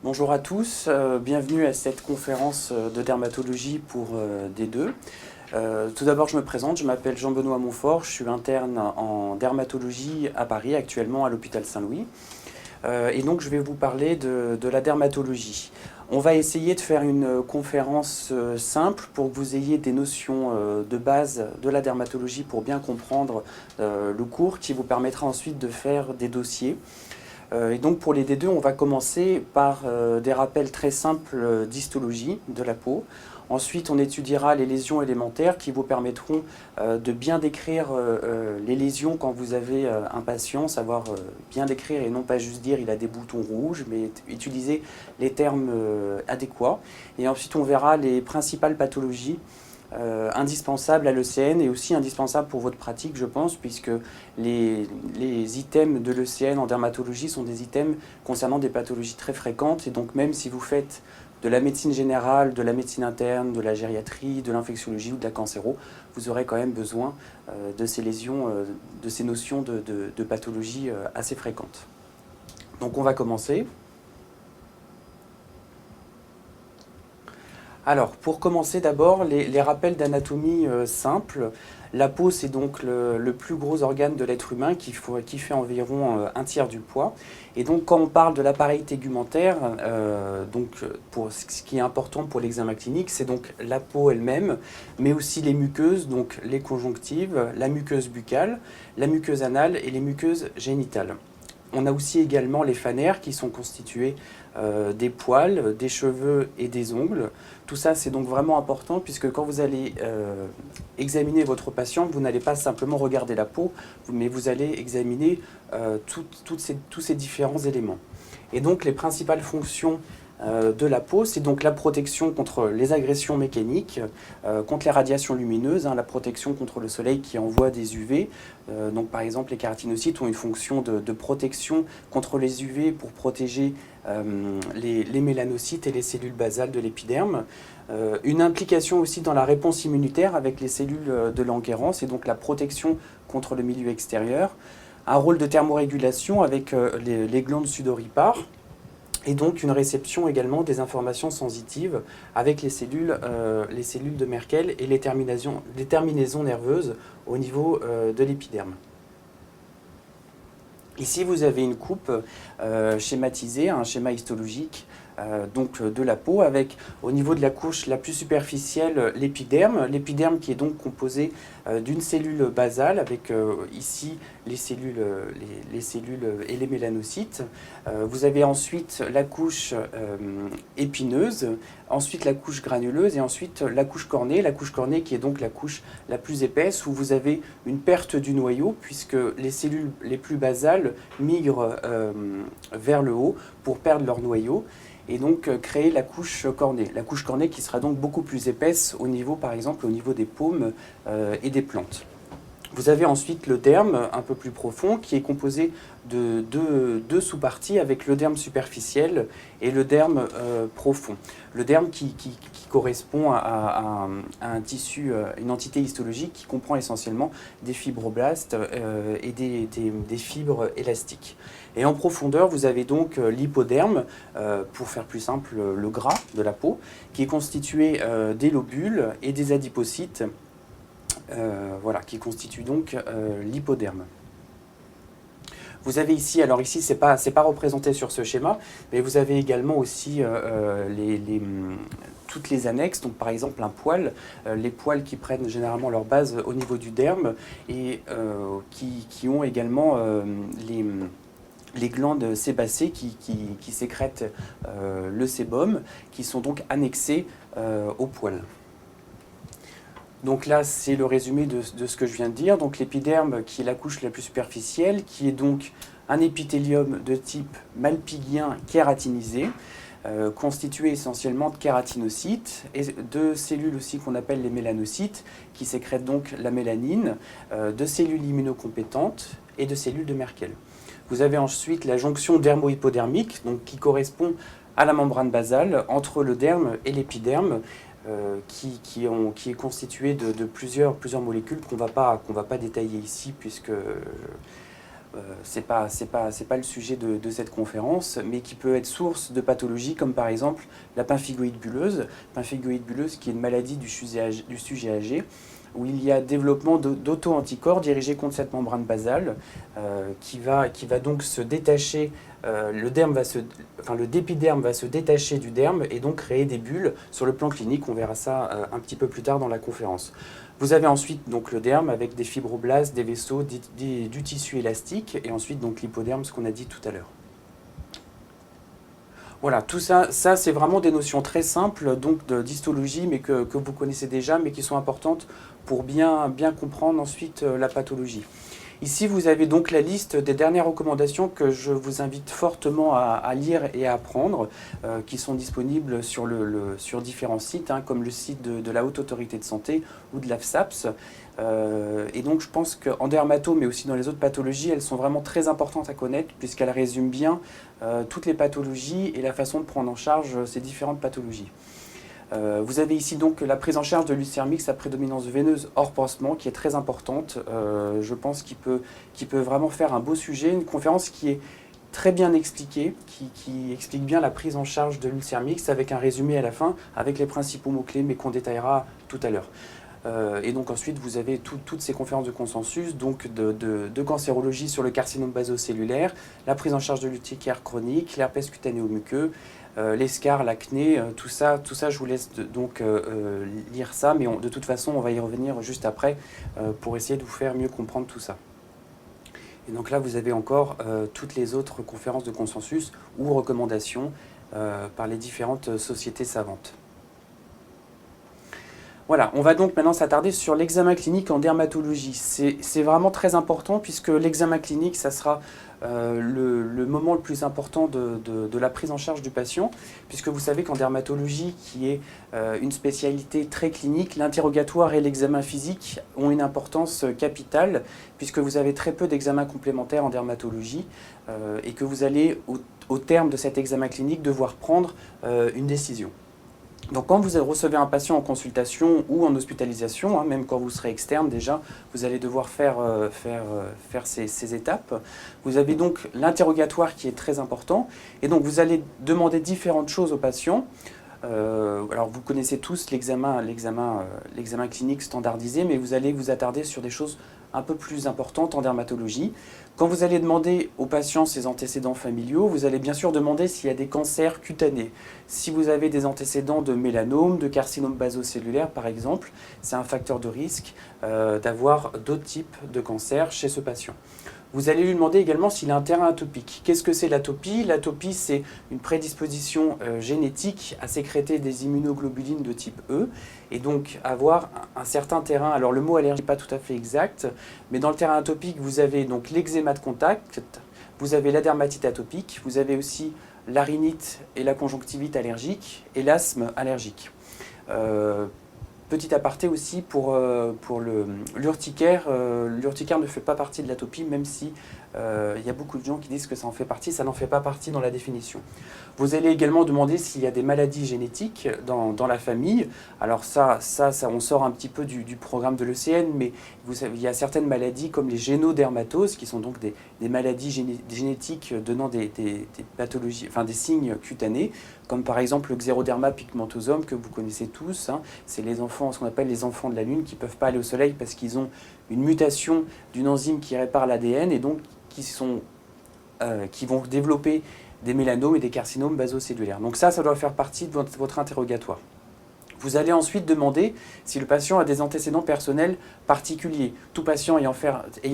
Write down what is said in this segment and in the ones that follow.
Bonjour à tous, bienvenue à cette conférence de dermatologie pour D2. Tout d'abord, je me présente, je m'appelle Jean-Benoît Montfort, je suis interne en dermatologie à Paris, actuellement à l'hôpital Saint-Louis. Et donc, je vais vous parler de la dermatologie. On va essayer de faire une conférence simple pour que vous ayez des notions de base de la dermatologie pour bien comprendre le cours qui vous permettra ensuite de faire des dossiers. Et donc pour les D2, on va commencer par des rappels très simples d'histologie de la peau. Ensuite, on étudiera les lésions élémentaires qui vous permettront de bien décrire les lésions quand vous avez un patient, savoir bien décrire et non pas juste dire il a des boutons rouges, mais utiliser les termes adéquats. Et ensuite, on verra les principales pathologies indispensable à l'ECN et aussi indispensable pour votre pratique, je pense, puisque les items de l'ECN en dermatologie sont des items concernant des pathologies très fréquentes. Et donc même si vous faites de la médecine générale, de la médecine interne, de la gériatrie, de l'infectiologie ou de la cancéro, vous aurez quand même besoin de ces lésions, de ces notions de pathologie assez fréquentes. Donc on va commencer. Alors, pour commencer d'abord, les rappels d'anatomie simples. La peau, c'est donc le plus gros organe de l'être humain qui fait environ un tiers du poids. Et donc, quand on parle de l'appareil tégumentaire, pour ce qui est important pour l'examen clinique, c'est donc la peau elle-même, mais aussi les muqueuses, donc les conjonctives, la muqueuse buccale, la muqueuse anale et les muqueuses génitales. On a aussi également les phanères qui sont constituées des poils, des cheveux et des ongles. Tout ça, c'est donc vraiment important puisque quand vous allez examiner votre patient, vous n'allez pas simplement regarder la peau, mais vous allez examiner tous ces différents éléments. Et donc, les principales fonctions de la peau, c'est donc la protection contre les agressions mécaniques, contre les radiations lumineuses, la protection contre le soleil qui envoie des UV. Donc par exemple, les kératinocytes ont une fonction de protection contre les UV pour protéger les mélanocytes et les cellules basales de l'épiderme. Une implication aussi dans la réponse immunitaire avec les cellules de Langerhans et donc la protection contre le milieu extérieur. Un rôle de thermorégulation avec les glandes sudoripares. Et donc une réception également des informations sensitives avec les cellules de Merkel et les terminaisons nerveuses au niveau de l'épiderme. Ici, vous avez une coupe schématisée, un schéma histologique de la peau avec au niveau de la couche la plus superficielle l'épiderme qui est donc composé d'une cellule basale avec ici les cellules et les mélanocytes. Vous avez ensuite la couche épineuse, ensuite la couche granuleuse et ensuite la couche cornée qui est donc la couche la plus épaisse où vous avez une perte du noyau puisque les cellules les plus basales migrent vers le haut pour perdre leur noyau et donc créer la couche cornée. La couche cornée qui sera donc beaucoup plus épaisse au niveau, par exemple, au niveau des paumes et des plantes. Vous avez ensuite le derme un peu plus profond qui est composé de deux sous-parties avec le derme superficiel et le derme profond. Le derme qui correspond à un tissu, une entité histologique qui comprend essentiellement des fibroblastes et des fibres élastiques. Et en profondeur, vous avez donc l'hypoderme, pour faire plus simple, le gras de la peau, qui est constitué des lobules et des adipocytes, qui constituent donc l'hypoderme. Vous avez ici, alors ici c'est pas représenté sur ce schéma, mais vous avez également aussi toutes les annexes, donc par exemple un poil, les poils qui prennent généralement leur base au niveau du derme et qui ont également les glandes sébacées qui sécrètent le sébum, qui sont donc annexées au poil. Donc là, c'est le résumé de ce que je viens de dire. Donc l'épiderme, qui est la couche la plus superficielle, qui est donc un épithélium de type malpighien kératinisé, constitué essentiellement de kératinocytes et de cellules aussi qu'on appelle les mélanocytes, qui sécrètent donc la mélanine, de cellules immunocompétentes et de cellules de Merkel. Vous avez ensuite la jonction dermo-hypodermique, donc qui correspond à la membrane basale entre le derme et l'épiderme, qui est constitué de plusieurs molécules qu'on va pas détailler ici puisque c'est pas le sujet de cette conférence, mais qui peut être source de pathologies comme par exemple la pemphigoïde bulleuse qui est une maladie du sujet âgé, où il y a développement d'auto-anticorps dirigés contre cette membrane basale qui va donc se détacher, le d'épiderme va se détacher du derme et donc créer des bulles. Sur le plan clinique, on verra ça un petit peu plus tard dans la conférence. Vous avez ensuite donc le derme avec des fibroblastes, des vaisseaux, du tissu élastique, et ensuite donc l'hypoderme, ce qu'on a dit tout à l'heure. Voilà, tout ça c'est vraiment des notions très simples donc d'histologie, mais que vous connaissez déjà, mais qui sont importantes pour bien comprendre ensuite la pathologie. Ici, vous avez donc la liste des dernières recommandations que je vous invite fortement à lire et à apprendre, qui sont disponibles sur différents sites, hein, comme le site de la Haute Autorité de Santé ou de l'AFSAPS. Et donc, je pense qu'en dermato, mais aussi dans les autres pathologies, elles sont vraiment très importantes à connaître, puisqu'elles résument bien toutes les pathologies et la façon de prendre en charge ces différentes pathologies. Vous avez ici donc la prise en charge de l'ulcère-mixte à prédominance veineuse hors pansement, qui est très importante. Je pense qu'il peut vraiment faire un beau sujet, une conférence qui est très bien expliquée, qui explique bien la prise en charge de l'ulcère-mixte, avec un résumé à la fin, avec les principaux mots-clés, mais qu'on détaillera tout à l'heure. Et donc ensuite, vous avez toutes ces conférences de consensus, donc de cancérologie sur le carcinome basocellulaire, la prise en charge de l'urticaire chronique, l'herpès cutanéo-muqueux, l'escar, l'acné, tout ça, je vous laisse donc lire ça, mais de toute façon, on va y revenir juste après pour essayer de vous faire mieux comprendre tout ça. Et donc là, vous avez encore toutes les autres conférences de consensus ou recommandations par les différentes sociétés savantes. Voilà, on va donc maintenant s'attarder sur l'examen clinique en dermatologie. C'est vraiment très important puisque l'examen clinique, ça sera le moment le plus important de la prise en charge du patient, puisque vous savez qu'en dermatologie, qui est une spécialité très clinique, l'interrogatoire et l'examen physique ont une importance capitale, puisque vous avez très peu d'examens complémentaires en dermatologie et que vous allez, au terme de cet examen clinique, devoir prendre une décision. Donc quand vous recevez un patient en consultation ou en hospitalisation, hein, même quand vous serez externe déjà, vous allez devoir faire ces étapes. Vous avez donc l'interrogatoire qui est très important, et donc vous allez demander différentes choses au patient. Alors vous connaissez tous l'examen clinique standardisé, mais vous allez vous attarder sur des choses un peu plus importantes en dermatologie. Quand vous allez demander au patient ses antécédents familiaux, vous allez bien sûr demander s'il y a des cancers cutanés. Si vous avez des antécédents de mélanome, de carcinome basocellulaire par exemple, c'est un facteur de risque d'avoir d'autres types de cancers chez ce patient. Vous allez lui demander également s'il a un terrain atopique. Qu'est-ce que c'est l'atopie? L'atopie, c'est une prédisposition génétique à sécréter des immunoglobulines de type E, et donc avoir un certain terrain. Alors le mot allergie n'est pas tout à fait exact, mais dans le terrain atopique, vous avez donc l'eczéma de contact, vous avez la dermatite atopique, vous avez aussi la rhinite et la conjonctivite allergique, et l'asthme allergique. Petit aparté aussi pour l'urticaire. L'urticaire ne fait pas partie de l'atopie, même si il y a beaucoup de gens qui disent que ça en fait partie. Ça n'en fait pas partie dans la définition. Vous allez également demander s'il y a des maladies génétiques dans la famille. Alors ça, on sort un petit peu du programme de l'ECN, mais vous savez, il y a certaines maladies comme les génodermatoses, qui sont donc des maladies génétiques donnant des pathologies, enfin des signes cutanés, comme par exemple le xéroderma pigmentosum que vous connaissez tous. Hein. C'est les enfants, ce qu'on appelle les enfants de la Lune, qui ne peuvent pas aller au soleil parce qu'ils ont une mutation d'une enzyme qui répare l'ADN et donc qui vont développer des mélanomes et des carcinomes basocellulaires. Donc ça doit faire partie de votre interrogatoire. Vous allez ensuite demander si le patient a des antécédents personnels particuliers. Tout patient ayant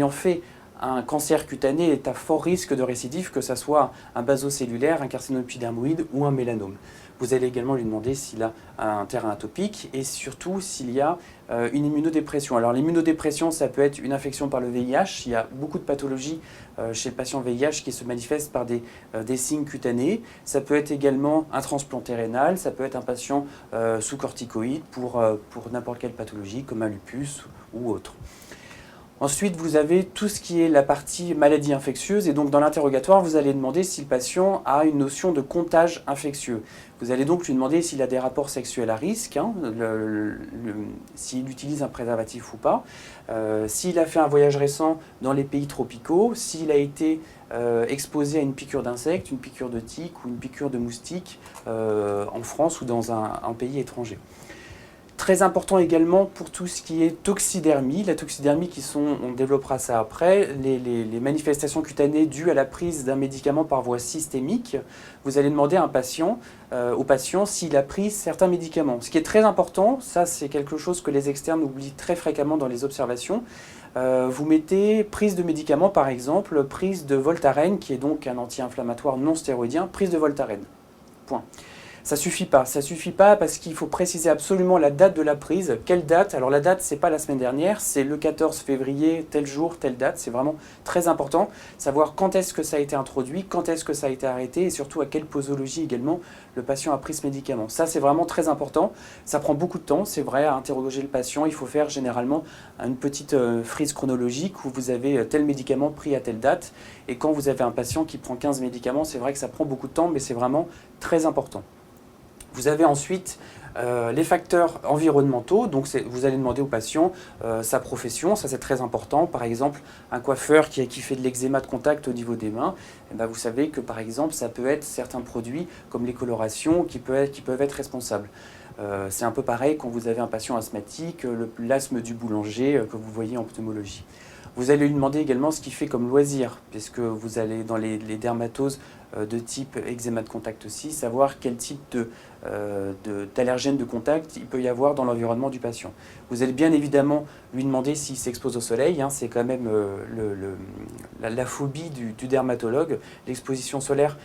fait un cancer cutané est à fort risque de récidive, que ce soit un basocellulaire, un carcinome épidermoïde ou un mélanome. Vous allez également lui demander s'il a un terrain atopique et surtout s'il y a une immunodépression. Alors l'immunodépression, ça peut être une infection par le VIH. Il y a beaucoup de pathologies chez le patient VIH qui se manifestent par des signes cutanés. Ça peut être également un transplanté rénal, ça peut être un patient sous corticoïdes pour n'importe quelle pathologie comme un lupus ou autre. Ensuite, vous avez tout ce qui est la partie maladie infectieuse et donc dans l'interrogatoire, vous allez demander si le patient a une notion de contagion infectieux. Vous allez donc lui demander s'il a des rapports sexuels à risque, hein, s'il utilise un préservatif ou pas, s'il a fait un voyage récent dans les pays tropicaux, s'il a été exposé à une piqûre d'insectes, une piqûre de tique ou une piqûre de moustique en France ou dans un pays étranger. Très important également pour tout ce qui est toxidermie. La toxidermie on développera ça après, les manifestations cutanées dues à la prise d'un médicament par voie systémique. Vous allez demander à au patient s'il a pris certains médicaments. Ce qui est très important, ça c'est quelque chose que les externes oublient très fréquemment dans les observations. Vous mettez prise de médicaments par exemple, prise de Voltaren, qui est donc un anti-inflammatoire non stéroïdien, prise de Voltaren. Point. Ça suffit pas parce qu'il faut préciser absolument la date de la prise. Quelle date? Alors la date, c'est pas la semaine dernière, c'est le 14 février, tel jour, telle date. C'est vraiment très important. Savoir quand est-ce que ça a été introduit, quand est-ce que ça a été arrêté et surtout à quelle posologie également le patient a pris ce médicament. Ça, c'est vraiment très important. Ça prend beaucoup de temps, c'est vrai, à interroger le patient. Il faut faire généralement une petite frise chronologique où vous avez tel médicament pris à telle date. Et quand vous avez un patient qui prend 15 médicaments, c'est vrai que ça prend beaucoup de temps, mais c'est vraiment très important. Vous avez ensuite les facteurs environnementaux, donc vous allez demander au patient sa profession, ça c'est très important. Par exemple, un coiffeur qui fait de l'eczéma de contact au niveau des mains, eh ben vous savez que par exemple ça peut être certains produits comme les colorations qui peuvent être responsables. C'est un peu pareil quand vous avez un patient asthmatique, l'asthme du boulanger que vous voyez en pneumologie. Vous allez lui demander également ce qu'il fait comme loisir, puisque vous allez dans les dermatoses de type eczéma de contact aussi, savoir quel type d'allergène de contact il peut y avoir dans l'environnement du patient. Vous allez bien évidemment lui demander s'il s'expose au soleil, hein, c'est quand même la phobie du dermatologue. L'exposition solaire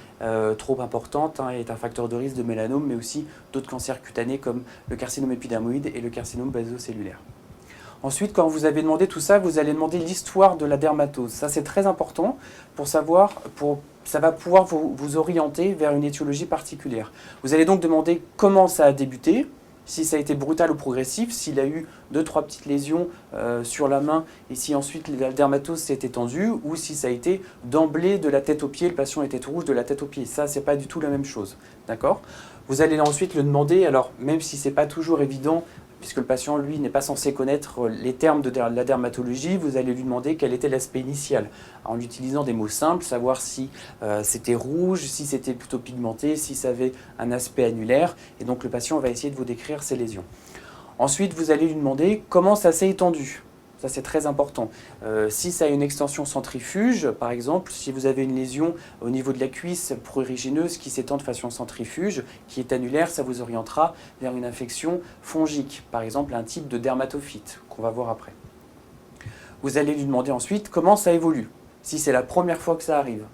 trop importante est un facteur de risque de mélanome, mais aussi d'autres cancers cutanés comme le carcinome épidermoïde et le carcinome basocellulaire. Ensuite, quand vous avez demandé tout ça, vous allez demander l'histoire de la dermatose. Ça, c'est très important pour savoir, ça va pouvoir vous orienter vers une étiologie particulière. Vous allez donc demander comment ça a débuté, si ça a été brutal ou progressif, s'il a eu 2-3 petites lésions sur la main et si ensuite la dermatose s'est étendue ou si ça a été d'emblée de la tête aux pieds, le patient était tout rouge de la tête aux pieds. Ça, c'est pas du tout la même chose. D'accord ? Vous allez ensuite le demander, alors même si c'est pas toujours évident, puisque le patient, lui, n'est pas censé connaître les termes de la dermatologie, vous allez lui demander quel était l'aspect initial, en utilisant des mots simples, savoir si c'était rouge, si c'était plutôt pigmenté, si ça avait un aspect annulaire, et donc le patient va essayer de vous décrire ses lésions. Ensuite, vous allez lui demander comment ça s'est étendu. Ça, c'est très important. Si ça a une extension centrifuge, par exemple, si vous avez une lésion au niveau de la cuisse prurigineuse qui s'étend de façon centrifuge, qui est annulaire, ça vous orientera vers une infection fongique, par exemple un type de dermatophyte, qu'on va voir après. Vous allez lui demander ensuite comment ça évolue, si c'est la première fois que ça arrive.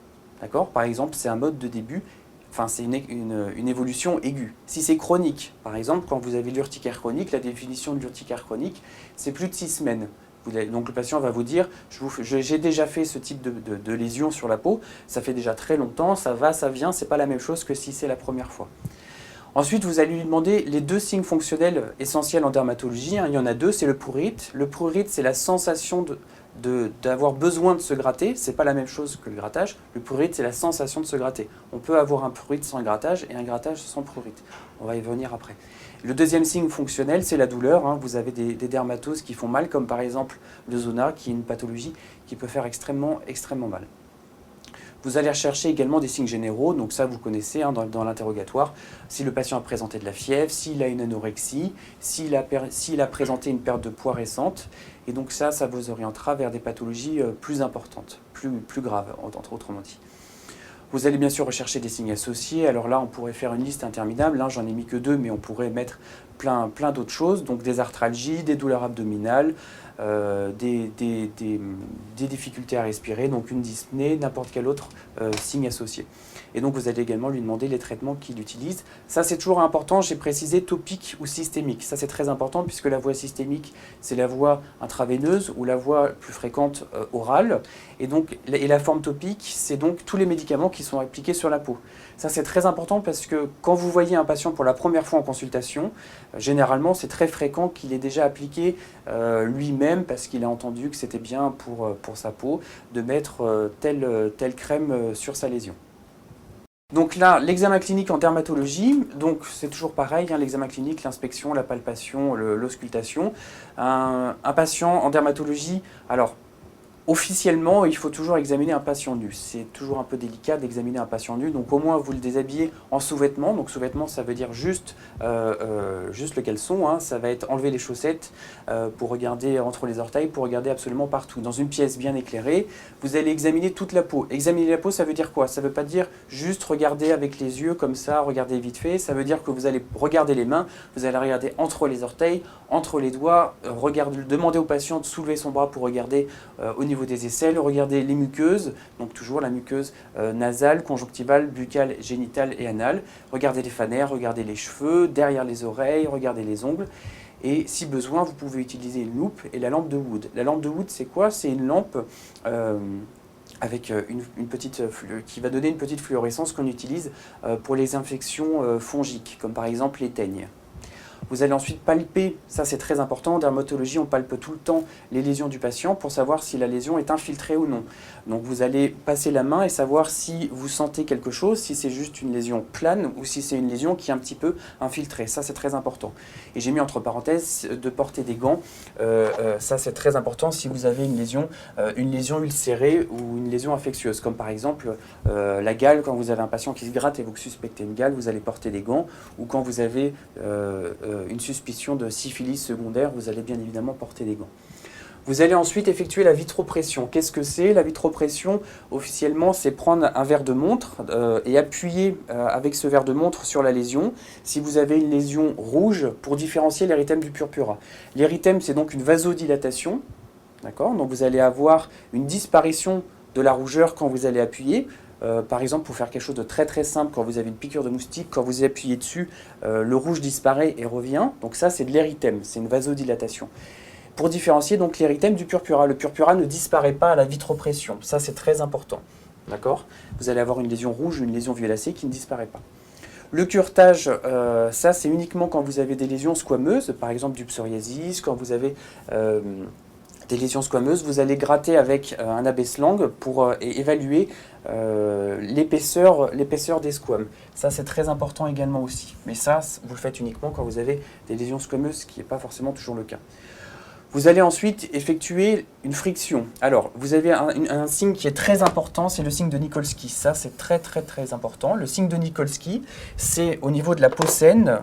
D'accord ? Par exemple, c'est un mode de début, enfin c'est une évolution aiguë. Si c'est chronique, par exemple, quand vous avez l'urticaire chronique, la définition de l'urticaire chronique, c'est plus de 6 semaines. Donc le patient va vous dire, j'ai déjà fait ce type de lésion sur la peau, ça fait déjà très longtemps, ça va, ça vient, c'est pas la même chose que si c'est la première fois. Ensuite, vous allez lui demander les 2 signes fonctionnels essentiels en dermatologie. Il y en a 2, c'est le prurite. Le prurite, c'est la sensation d'avoir besoin de se gratter. C'est pas la même chose que le grattage. Le prurite, c'est la sensation de se gratter. On peut avoir un prurite sans grattage et un grattage sans prurite. On va y venir après. Le deuxième signe fonctionnel, c'est la douleur. Vous avez des dermatoses qui font mal, comme par exemple le zona, qui est une pathologie qui peut faire extrêmement mal. Vous allez rechercher également des signes généraux, donc ça vous connaissez dans l'interrogatoire. Si le patient a présenté de la fièvre, s'il a une anorexie, s'il a présenté une perte de poids récente. Et donc ça vous orientera vers des pathologies plus importantes, plus graves, autrement dit. Vous allez bien sûr rechercher des signes associés. Alors là, on pourrait faire une liste interminable. Là, j'en ai mis que 2, mais on pourrait mettre plein d'autres choses. Donc des arthralgies, des douleurs abdominales, des difficultés à respirer, donc une dyspnée, n'importe quel autre signe associé. Et donc vous allez également lui demander les traitements qu'il utilise. Ça, c'est toujours important, j'ai précisé topique ou systémique. Ça, c'est très important puisque la voie systémique, c'est la voie intraveineuse ou la voie plus fréquente orale. Et la forme topique, c'est donc tous les médicaments qui sont appliqués sur la peau. Ça, c'est très important parce que quand vous voyez un patient pour la première fois en consultation, généralement, c'est très fréquent qu'il ait déjà appliqué lui-même lui-même parce qu'il a entendu que c'était bien pour sa peau de mettre telle crème sur sa lésion. Donc là, l'examen clinique en dermatologie, donc c'est toujours pareil, hein, l'examen clinique, l'inspection, la palpation, l'auscultation. Un patient en dermatologie, alors officiellement, il faut toujours examiner un patient nu. C'est toujours un peu délicat d'examiner un patient nu, donc au moins vous le déshabillez en sous-vêtements. Donc sous-vêtements, ça veut dire juste le caleçon, hein. Ça va être enlever les chaussettes pour regarder entre les orteils, pour regarder absolument partout. Dans une pièce bien éclairée, vous allez examiner toute la peau. Examiner la peau, ça veut dire quoi? Ça ne veut pas dire juste regarder avec les yeux comme ça, regarder vite fait. Ça veut dire que vous allez regarder les mains, vous allez regarder entre les orteils, entre les doigts, demander au patient de soulever son bras pour regarder au niveau des aisselles, regardez les muqueuses, donc toujours la muqueuse nasale, conjonctivale, buccale, génitale et anale. Regardez les fanères, regardez les cheveux, derrière les oreilles, regardez les ongles. Et si besoin, vous pouvez utiliser une loupe et la lampe de Wood. La lampe de Wood, c'est quoi? C'est une lampe avec une petite qui va donner une petite fluorescence qu'on utilise pour les infections fongiques, comme par exemple les teignes. Vous allez ensuite palper, ça c'est très important, en dermatologie on palpe tout le temps les lésions du patient pour savoir si la lésion est infiltrée ou non. Donc vous allez passer la main et savoir si vous sentez quelque chose, si c'est juste une lésion plane ou si c'est une lésion qui est un petit peu infiltrée, ça c'est très important. Et j'ai mis entre parenthèses de porter des gants, ça c'est très important si vous avez une lésion ulcérée ou une lésion infectieuse, comme par exemple la gale, quand vous avez un patient qui se gratte et vous suspectez une gale, vous allez porter des gants, ou quand vous avez une suspicion de syphilis secondaire, vous allez bien évidemment porter des gants. Vous allez ensuite effectuer la vitropression. Qu'est-ce que c'est? La vitropression, officiellement, c'est prendre un verre de montre et appuyer avec ce verre de montre sur la lésion. Si vous avez une lésion rouge, pour différencier l'érythème du purpura. L'érythème, c'est donc une vasodilatation, d'accord? Donc vous allez avoir une disparition de la rougeur quand vous allez appuyer. Par exemple, pour faire quelque chose de très très simple, quand vous avez une piqûre de moustique, quand vous appuyez dessus, le rouge disparaît et revient. Donc ça, c'est de l'érythème, c'est une vasodilatation. Pour différencier donc l'érythème du purpura, le purpura ne disparaît pas à la vitropression. Ça, c'est très important. D'accord? Vous allez avoir une lésion rouge, une lésion violacée qui ne disparaît pas. Le curetage, ça, c'est uniquement quand vous avez des lésions squameuses, par exemple du psoriasis, quand vous avez des lésions squameuses, vous allez gratter avec un abaisse-langue pour évaluer l'épaisseur des squames. Ça, c'est très important également aussi. Mais ça, vous le faites uniquement quand vous avez des lésions squameuses, ce qui n'est pas forcément toujours le cas. Vous allez ensuite effectuer une friction. Alors, vous avez un signe qui est très important, c'est le signe de Nikolsky. Ça, c'est très très très important. Le signe de Nikolsky, c'est au niveau de la peau saine,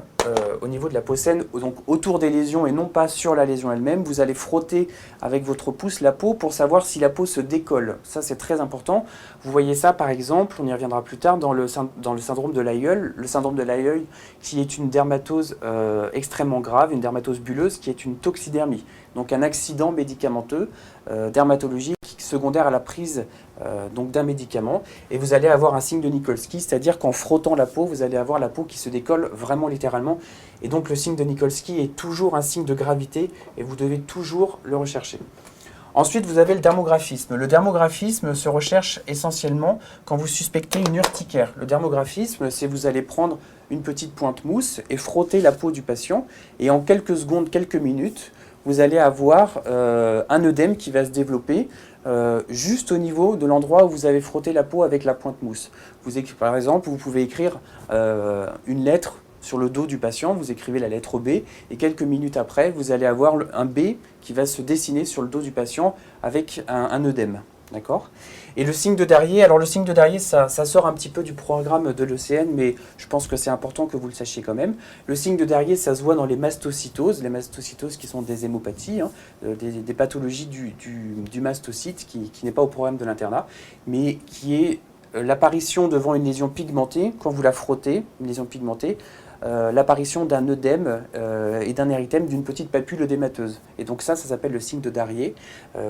donc autour des lésions et non pas sur la lésion elle-même. Vous allez frotter avec votre pouce la peau pour savoir si la peau se décolle. Ça, c'est très important. Vous voyez ça, par exemple, on y reviendra plus tard, dans le syndrome de l'aïeul. Le syndrome de l'aïeul qui est une dermatose extrêmement grave, une dermatose bulleuse qui est une toxidermie. Donc un accident médicamenteux dermatologique secondaire à la prise donc d'un médicament. Et vous allez avoir un signe de Nikolsky, c'est-à-dire qu'en frottant la peau, vous allez avoir la peau qui se décolle vraiment littéralement. Et donc le signe de Nikolsky est toujours un signe de gravité et vous devez toujours le rechercher. Ensuite, vous avez le dermographisme. Le dermographisme se recherche essentiellement quand vous suspectez une urticaire. Le dermographisme, c'est vous allez prendre une petite pointe mousse et frotter la peau du patient. Et en quelques secondes, quelques minutes, vous allez avoir un œdème qui va se développer juste au niveau de l'endroit où vous avez frotté la peau avec la pointe mousse. Par exemple, vous pouvez écrire une lettre sur le dos du patient, vous écrivez la lettre B, et quelques minutes après, vous allez avoir un B qui va se dessiner sur le dos du patient avec un œdème. D'accord? Et le signe de Darrier, alors le signe de Darrier, ça sort un petit peu du programme de l'ECN, mais je pense que c'est important que vous le sachiez quand même. Le signe de Darrier, ça se voit dans les mastocytoses qui sont des hémopathies, hein, des pathologies du mastocyte, qui n'est pas au programme de l'internat, mais qui est l'apparition devant une lésion pigmentée, quand vous la frottez, une lésion pigmentée, l'apparition d'un œdème et d'un érythème d'une petite papule œdémateuse. Et donc ça s'appelle le signe de Darrier.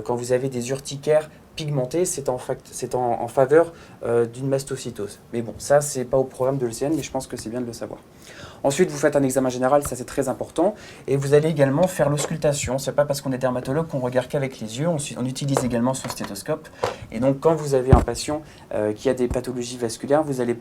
Quand vous avez des urticaires pigmentées, c'est en faveur d'une mastocytose. Mais bon, ça, c'est pas au programme de l'ECN, mais je pense que c'est bien de le savoir. Ensuite, vous faites un examen général, ça c'est très important. Et vous allez également faire l'auscultation. C'est pas parce qu'on est dermatologue qu'on regarde qu'avec les yeux. On utilise également son stéthoscope. Et donc, quand vous avez un patient qui a des pathologies vasculaires, vous allez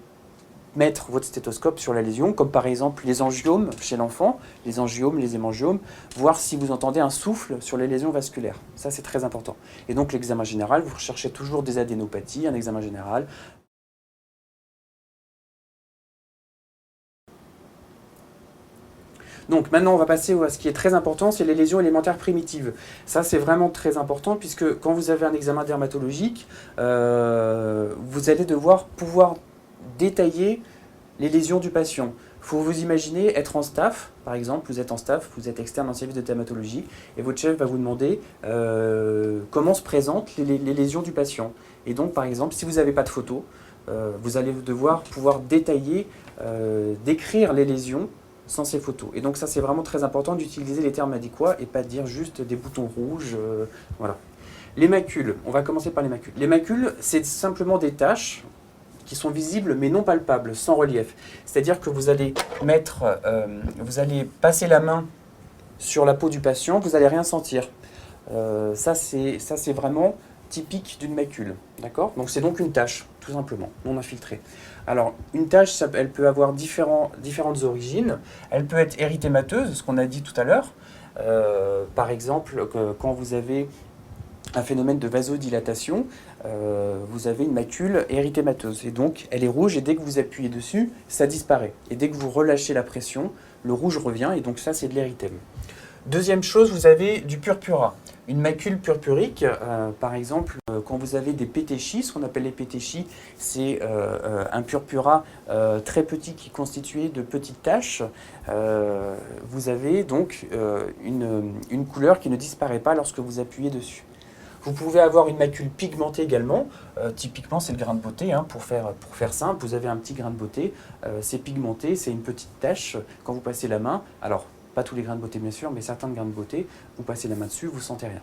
mettre votre stéthoscope sur la lésion, comme par exemple les angiomes chez l'enfant, les angiomes, les hémangiomes, voir si vous entendez un souffle sur les lésions vasculaires. Ça, c'est très important. Et donc, l'examen général, vous recherchez toujours des adénopathies, un examen général. Donc maintenant, on va passer à ce qui est très important, c'est les lésions élémentaires primitives. Ça, c'est vraiment très important puisque quand vous avez un examen dermatologique, vous allez devoir pouvoir détailler les lésions du patient. Il faut vous imaginer être en staff, par exemple, vous êtes en staff, vous êtes externe en service de dermatologie, et votre chef va vous demander comment se présentent les lésions du patient. Et donc, par exemple, si vous n'avez pas de photo, vous allez devoir pouvoir détailler, décrire les lésions sans ces photos. Et donc ça, c'est vraiment très important d'utiliser les termes adéquats et pas de dire juste des boutons rouges. Voilà. Les macules, on va commencer par les macules. Les macules, c'est simplement des taches qui sont visibles mais non palpables, sans relief. C'est-à-dire que vous allez vous allez passer la main sur la peau du patient, vous n'allez rien sentir. Ça, c'est vraiment typique d'une macule. D'accord ? Donc c'est donc une tache, tout simplement, non infiltrée. Alors, une tache, elle peut avoir différentes origines. Elle peut être érythémateuse, ce qu'on a dit tout à l'heure. Par exemple, quand vous avez un phénomène de vasodilatation, vous avez une macule érythémateuse. Et donc, elle est rouge et dès que vous appuyez dessus, ça disparaît. Et dès que vous relâchez la pression, le rouge revient et donc ça, c'est de l'érythème. Deuxième chose, vous avez du purpura. Une macule purpurique, par exemple, quand vous avez des pétéchies, ce qu'on appelle les pétéchies, c'est un purpura très petit qui est constitué de petites taches. Vous avez donc une couleur qui ne disparaît pas lorsque vous appuyez dessus. Vous pouvez avoir une macule pigmentée également. Typiquement, c'est le grain de beauté. Hein, pour faire simple, vous avez un petit grain de beauté. C'est pigmenté, c'est une petite tache. Quand vous passez la main, alors pas tous les grains de beauté bien sûr, mais certains grains de beauté, vous passez la main dessus, vous ne sentez rien.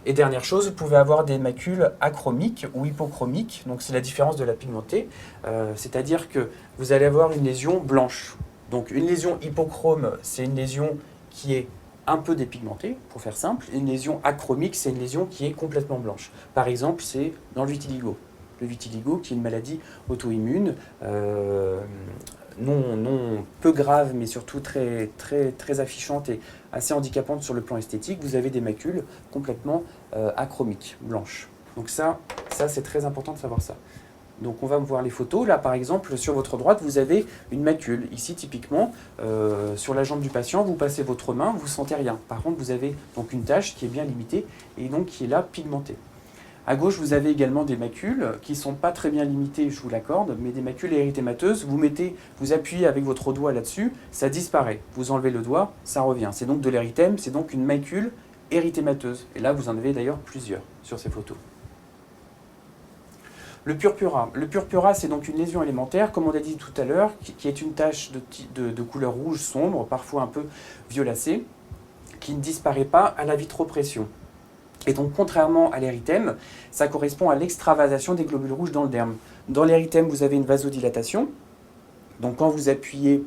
Et dernière chose, vous pouvez avoir des macules achromiques ou hypochromiques. Donc c'est la différence de la pigmentée. C'est-à-dire que vous allez avoir une lésion blanche. Donc une lésion hypochrome, c'est une lésion qui est un peu dépigmentée, pour faire simple. Une lésion achromique, c'est une lésion qui est complètement blanche. Par exemple, c'est dans le vitiligo. Le vitiligo, qui est une maladie auto-immune, non peu grave, mais surtout très affichante et assez handicapante sur le plan esthétique. Vous avez des macules complètement achromiques, blanches. Donc ça c'est très important de savoir ça. Donc on va voir les photos. Là, par exemple, sur votre droite, vous avez une macule. Ici, typiquement, sur la jambe du patient, vous passez votre main, vous ne sentez rien. Par contre, vous avez donc une tache qui est bien limitée et donc qui est là pigmentée. À gauche, vous avez également des macules qui ne sont pas très bien limitées, je vous l'accorde, mais des macules érythémateuses. Vous appuyez avec votre doigt là-dessus, ça disparaît. Vous enlevez le doigt, ça revient. C'est donc de l'érythème, c'est donc une macule érythémateuse. Et là, vous en avez d'ailleurs plusieurs sur ces photos. Le purpura. Le purpura, c'est donc une lésion élémentaire, comme on a dit tout à l'heure, qui est une tache de couleur rouge sombre, parfois un peu violacée, qui ne disparaît pas à la vitropression. Et donc, contrairement à l'érythème, ça correspond à l'extravasation des globules rouges dans le derme. Dans l'érythème, vous avez une vasodilatation. Donc, quand vous appuyez,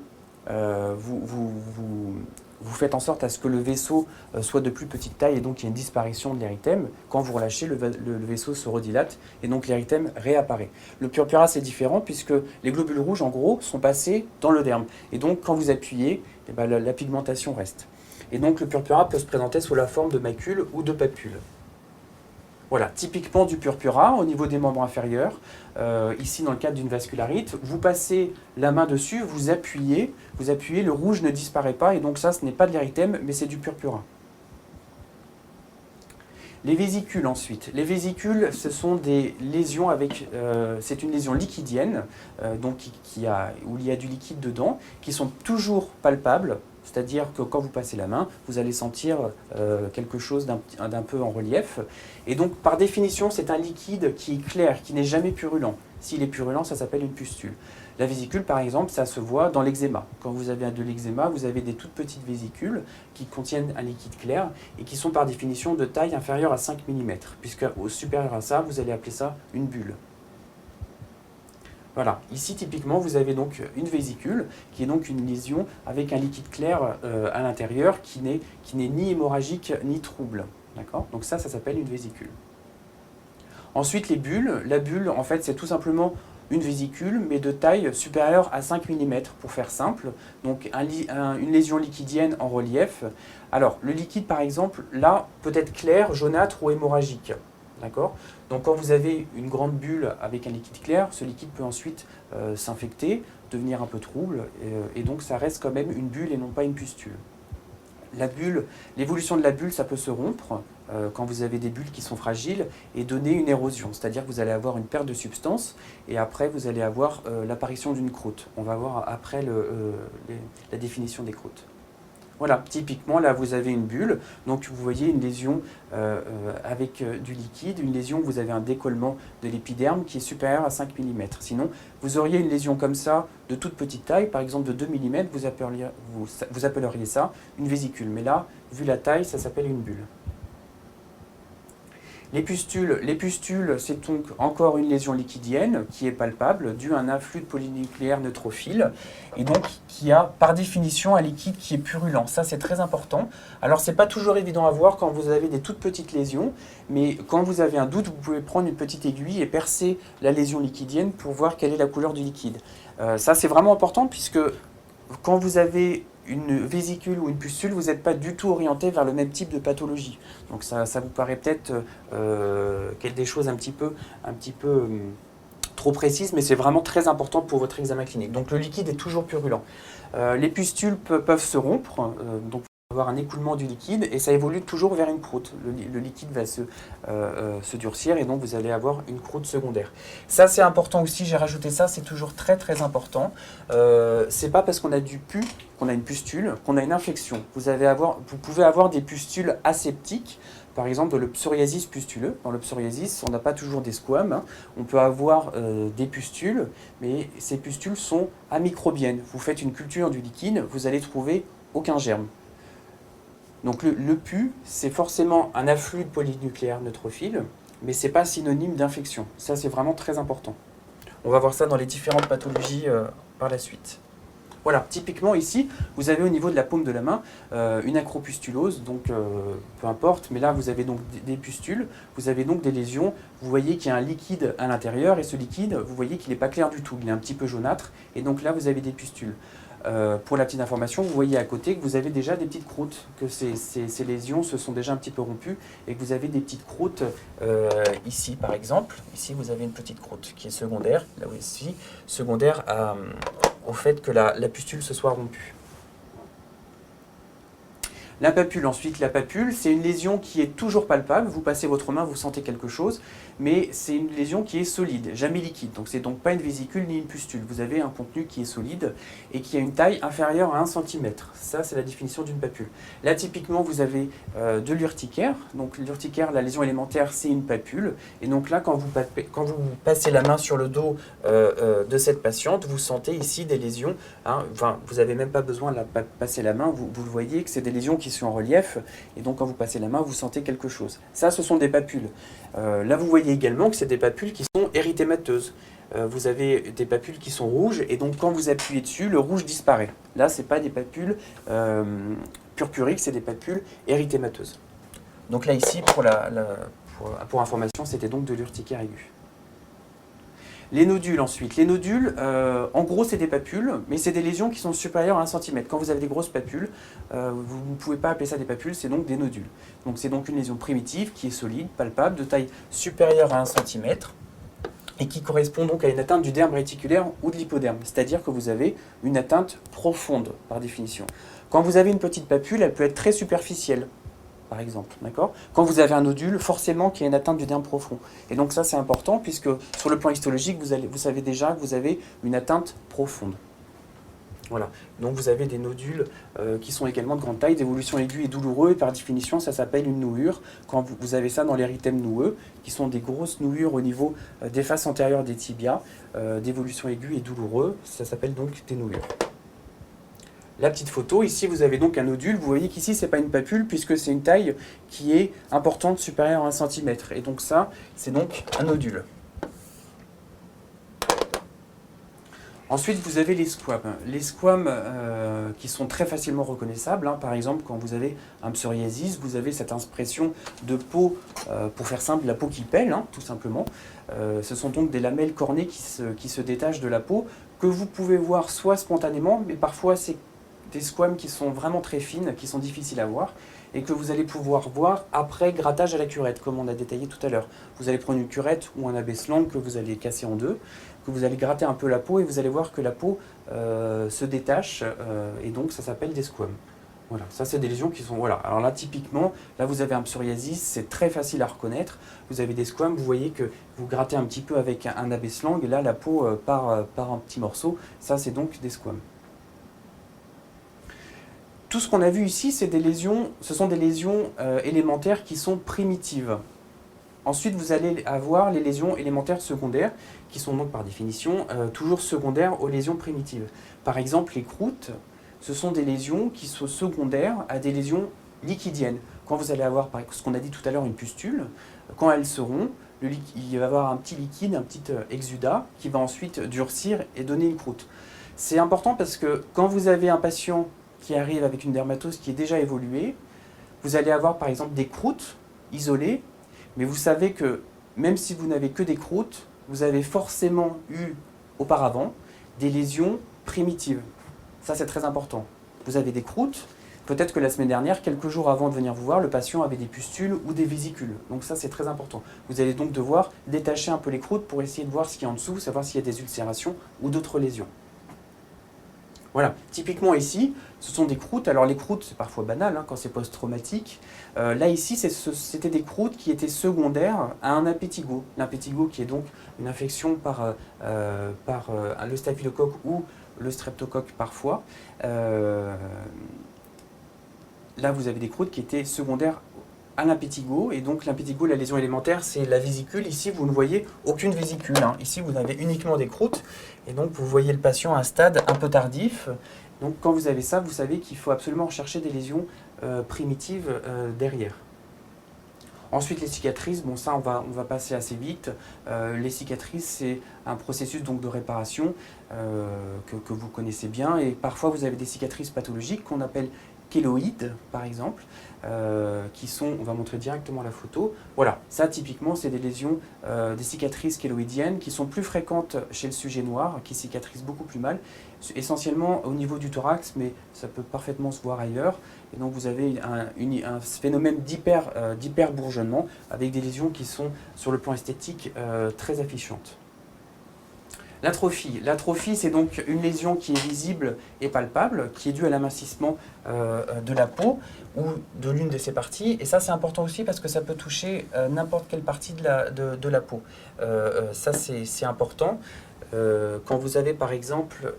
vous faites en sorte à ce que le vaisseau soit de plus petite taille et donc il y a une disparition de l'érythème. Quand vous relâchez, le vaisseau se redilate et donc l'érythème réapparaît. Le purpura, c'est différent puisque les globules rouges, en gros, sont passés dans le derme. Et donc, quand vous appuyez, eh ben, la pigmentation reste. Et donc, le purpura peut se présenter sous la forme de macules ou de papules. Voilà, typiquement du purpura au niveau des membres inférieurs. Ici, dans le cadre d'une vascularite, vous passez la main dessus, vous appuyez, le rouge ne disparaît pas, et donc ça, ce n'est pas de l'érythème, mais c'est du purpura. Les vésicules ensuite. Les vésicules, ce sont des lésions avec... c'est une lésion liquidienne, donc où il y a du liquide dedans, qui sont toujours palpables. C'est-à-dire que quand vous passez la main, vous allez sentir quelque chose d'un peu en relief. Et donc, par définition, c'est un liquide qui est clair, qui n'est jamais purulent. S'il est purulent, ça s'appelle une pustule. La vésicule, par exemple, ça se voit dans l'eczéma. Quand vous avez de l'eczéma, vous avez des toutes petites vésicules qui contiennent un liquide clair et qui sont par définition de taille inférieure à 5 mm. Puisque au supérieur à ça, vous allez appeler ça une bulle. Voilà, ici typiquement vous avez donc une vésicule qui est donc une lésion avec un liquide clair à l'intérieur qui n'est ni hémorragique ni trouble. D'accord ? Donc ça s'appelle une vésicule. Ensuite les bulles. La bulle en fait c'est tout simplement une vésicule, mais de taille supérieure à 5 mm, pour faire simple. Donc une lésion liquidienne en relief. Alors, le liquide, par exemple, là, peut être clair, jaunâtre ou hémorragique. D'accord ? Donc, quand vous avez une grande bulle avec un liquide clair, ce liquide peut ensuite s'infecter, devenir un peu trouble, et donc ça reste quand même une bulle et non pas une pustule. La bulle, l'évolution de la bulle, ça peut se rompre quand vous avez des bulles qui sont fragiles et donner une érosion, c'est-à-dire que vous allez avoir une perte de substance et après vous allez avoir l'apparition d'une croûte. On va voir après la définition des croûtes. Voilà, typiquement là vous avez une bulle, donc vous voyez une lésion avec du liquide, une lésion où vous avez un décollement de l'épiderme qui est supérieur à 5 mm. Sinon, vous auriez une lésion comme ça de toute petite taille, par exemple de 2 mm, vous appelleriez ça une vésicule. Mais là, vu la taille, ça s'appelle une bulle. Les pustules, c'est donc encore une lésion liquidienne qui est palpable, due à un afflux de polynucléaires neutrophiles, et donc qui a par définition un liquide qui est purulent. Ça, c'est très important. Alors, c'est pas toujours évident à voir quand vous avez des toutes petites lésions, mais quand vous avez un doute, vous pouvez prendre une petite aiguille et percer la lésion liquidienne pour voir quelle est la couleur du liquide. Ça, c'est vraiment important puisque quand vous avez une vésicule ou une pustule, vous n'êtes pas du tout orienté vers le même type de pathologie. Donc ça vous paraît peut-être des choses un petit peu trop précises, mais c'est vraiment très important pour votre examen clinique. Donc le liquide est toujours purulent. Les pustules peuvent se rompre, donc avoir un écoulement du liquide et ça évolue toujours vers une croûte. Le liquide va se durcir et donc vous allez avoir une croûte secondaire. Ça c'est important aussi, j'ai rajouté ça, c'est toujours très très important. C'est pas parce qu'on a du pus, qu'on a une pustule, qu'on a une infection. Vous pouvez avoir des pustules aseptiques, par exemple le psoriasis pustuleux. Dans le psoriasis, on n'a pas toujours des squames, hein. On peut avoir des pustules, mais ces pustules sont amicrobiennes. Vous faites une culture du liquide, vous allez trouver aucun germe. Donc le pus, c'est forcément un afflux de polynucléaires neutrophiles, mais ce n'est pas synonyme d'infection. Ça, c'est vraiment très important. On va voir ça dans les différentes pathologies par la suite. Voilà, typiquement ici, vous avez au niveau de la paume de la main une acropustulose, donc peu importe, mais là vous avez donc des pustules, vous avez donc des lésions, vous voyez qu'il y a un liquide à l'intérieur, et ce liquide, vous voyez qu'il n'est pas clair du tout, il est un petit peu jaunâtre, et donc là vous avez des pustules. Pour la petite information, vous voyez à côté que vous avez déjà des petites croûtes, que ces lésions se sont déjà un petit peu rompues et que vous avez des petites croûtes ici par exemple. Ici vous avez une petite croûte qui est secondaire, là aussi, secondaire au fait que la pustule se soit rompue. La papule, ensuite, la papule, c'est une lésion qui est toujours palpable. Vous passez votre main, vous sentez quelque chose, mais c'est une lésion qui est solide, jamais liquide. Donc c'est donc pas une vésicule ni une pustule. Vous avez un contenu qui est solide et qui a une taille inférieure à 1 cm. Ça, c'est la définition d'une papule. Là, typiquement, vous avez de l'urticaire. Donc l'urticaire, la lésion élémentaire, c'est une papule. Et donc là, quand vous passez la main sur le dos de cette patiente, vous sentez ici des lésions. Hein, enfin, vous n'avez même pas besoin de passer la main. Vous le voyez que c'est des lésions qui sont en relief, et donc quand vous passez la main, vous sentez quelque chose. Ça, ce sont des papules. Là, vous voyez également que c'est des papules qui sont érythémateuses. Vous avez des papules qui sont rouges, et donc quand vous appuyez dessus, le rouge disparaît. Là, ce n'est pas des papules purpuriques, c'est des papules érythémateuses. Donc là, ici, pour information, c'était donc de l'urticaire aiguë. Les nodules ensuite. Les nodules, en gros, c'est des papules, mais c'est des lésions qui sont supérieures à 1 cm. Quand vous avez des grosses papules, vous ne pouvez pas appeler ça des papules, c'est donc des nodules. Donc c'est donc une lésion primitive qui est solide, palpable, de taille supérieure à 1 cm, et qui correspond donc à une atteinte du derme réticulaire ou de l'hypoderme. C'est-à-dire que vous avez une atteinte profonde, par définition. Quand vous avez une petite papule, elle peut être très superficielle, par exemple, d'accord ? Quand vous avez un nodule, forcément qu'il y a une atteinte du derme profond. Et donc ça, c'est important, puisque sur le plan histologique, vous savez déjà que vous avez une atteinte profonde. Voilà. Donc vous avez des nodules qui sont également de grande taille, d'évolution aiguë et douloureux, et par définition, ça s'appelle une nouure. Quand vous avez ça dans l'érythème noueux, qui sont des grosses nouures au niveau des faces antérieures des tibias, d'évolution aiguë et douloureux, ça s'appelle donc des nouures. La petite photo, ici vous avez donc un nodule, vous voyez qu'ici ce n'est pas une papule puisque c'est une taille qui est importante, supérieure à 1 cm. Et donc ça, c'est donc un nodule. Ensuite, vous avez les squames. Les squames qui sont très facilement reconnaissables. Par exemple, quand vous avez un psoriasis, vous avez cette impression de peau, pour faire simple, la peau qui pèle, tout simplement. Ce sont donc des lamelles cornées qui se détachent de la peau, que vous pouvez voir soit spontanément, mais parfois c'est des squames qui sont vraiment très fines, qui sont difficiles à voir, et que vous allez pouvoir voir après grattage à la curette, comme on a détaillé tout à l'heure. Vous allez prendre une curette ou un abaisse-langue que vous allez casser en deux, que vous allez gratter un peu la peau, et vous allez voir que la peau se détache, et donc ça s'appelle des squames. Voilà, ça c'est des lésions qui sont... Voilà, alors là typiquement, là vous avez un psoriasis, c'est très facile à reconnaître. Vous avez des squames, vous voyez que vous grattez un petit peu avec un abaisse-langue, et là la peau part un petit morceau, ça c'est donc des squames. Tout ce qu'on a vu ici, c'est des lésions, ce sont des lésions élémentaires qui sont primitives. Ensuite, vous allez avoir les lésions élémentaires secondaires, qui sont donc par définition toujours secondaires aux lésions primitives. Par exemple, les croûtes, ce sont des lésions qui sont secondaires à des lésions liquidiennes. Quand vous allez avoir, par ce qu'on a dit tout à l'heure, une pustule, quand elles seront, il va y avoir un petit liquide, un petit exudat, qui va ensuite durcir et donner une croûte. C'est important parce que quand vous avez un patient qui arrive avec une dermatose qui est déjà évoluée, vous allez avoir par exemple des croûtes isolées, mais vous savez que même si vous n'avez que des croûtes, vous avez forcément eu auparavant des lésions primitives. Ça c'est très important. Vous avez des croûtes, peut-être que la semaine dernière, quelques jours avant de venir vous voir, le patient avait des pustules ou des vésicules. Donc ça c'est très important. Vous allez donc devoir détacher un peu les croûtes pour essayer de voir ce qu'il y a en dessous, savoir s'il y a des ulcérations ou d'autres lésions. Voilà, typiquement ici, ce sont des croûtes. Alors les croûtes, c'est parfois banal quand c'est post-traumatique. Là ici, c'était des croûtes qui étaient secondaires à un impétigo. L'impétigo qui est donc une infection par le staphylocoque ou le streptocoque parfois. Là, vous avez des croûtes qui étaient secondaires à l'impétigo. Et donc l'impétigo, la lésion élémentaire, c'est la vésicule. Ici, vous ne voyez aucune vésicule. Ici, vous avez uniquement des croûtes. Et donc, vous voyez le patient à un stade un peu tardif. Donc, quand vous avez ça, vous savez qu'il faut absolument rechercher des lésions primitives derrière. Ensuite, les cicatrices, bon ça, on va passer assez vite. Les cicatrices, c'est un processus donc, de réparation que vous connaissez bien. Et parfois, vous avez des cicatrices pathologiques qu'on appelle kéloïdes, par exemple, qui sont, on va montrer directement la photo. Voilà, ça typiquement c'est des lésions, des cicatrices kéloïdiennes qui sont plus fréquentes chez le sujet noir, qui cicatrisent beaucoup plus mal, essentiellement au niveau du thorax, mais ça peut parfaitement se voir ailleurs. Et donc vous avez un phénomène d'hyperbourgeonnement avec des lésions qui sont sur le plan esthétique très affichantes. L'atrophie. L'atrophie, c'est donc une lésion qui est visible et palpable, qui est due à l'amincissement de la peau ou de l'une de ses parties. Et ça, c'est important aussi parce que ça peut toucher n'importe quelle partie de la peau. Ça, c'est important. Quand vous avez, par exemple,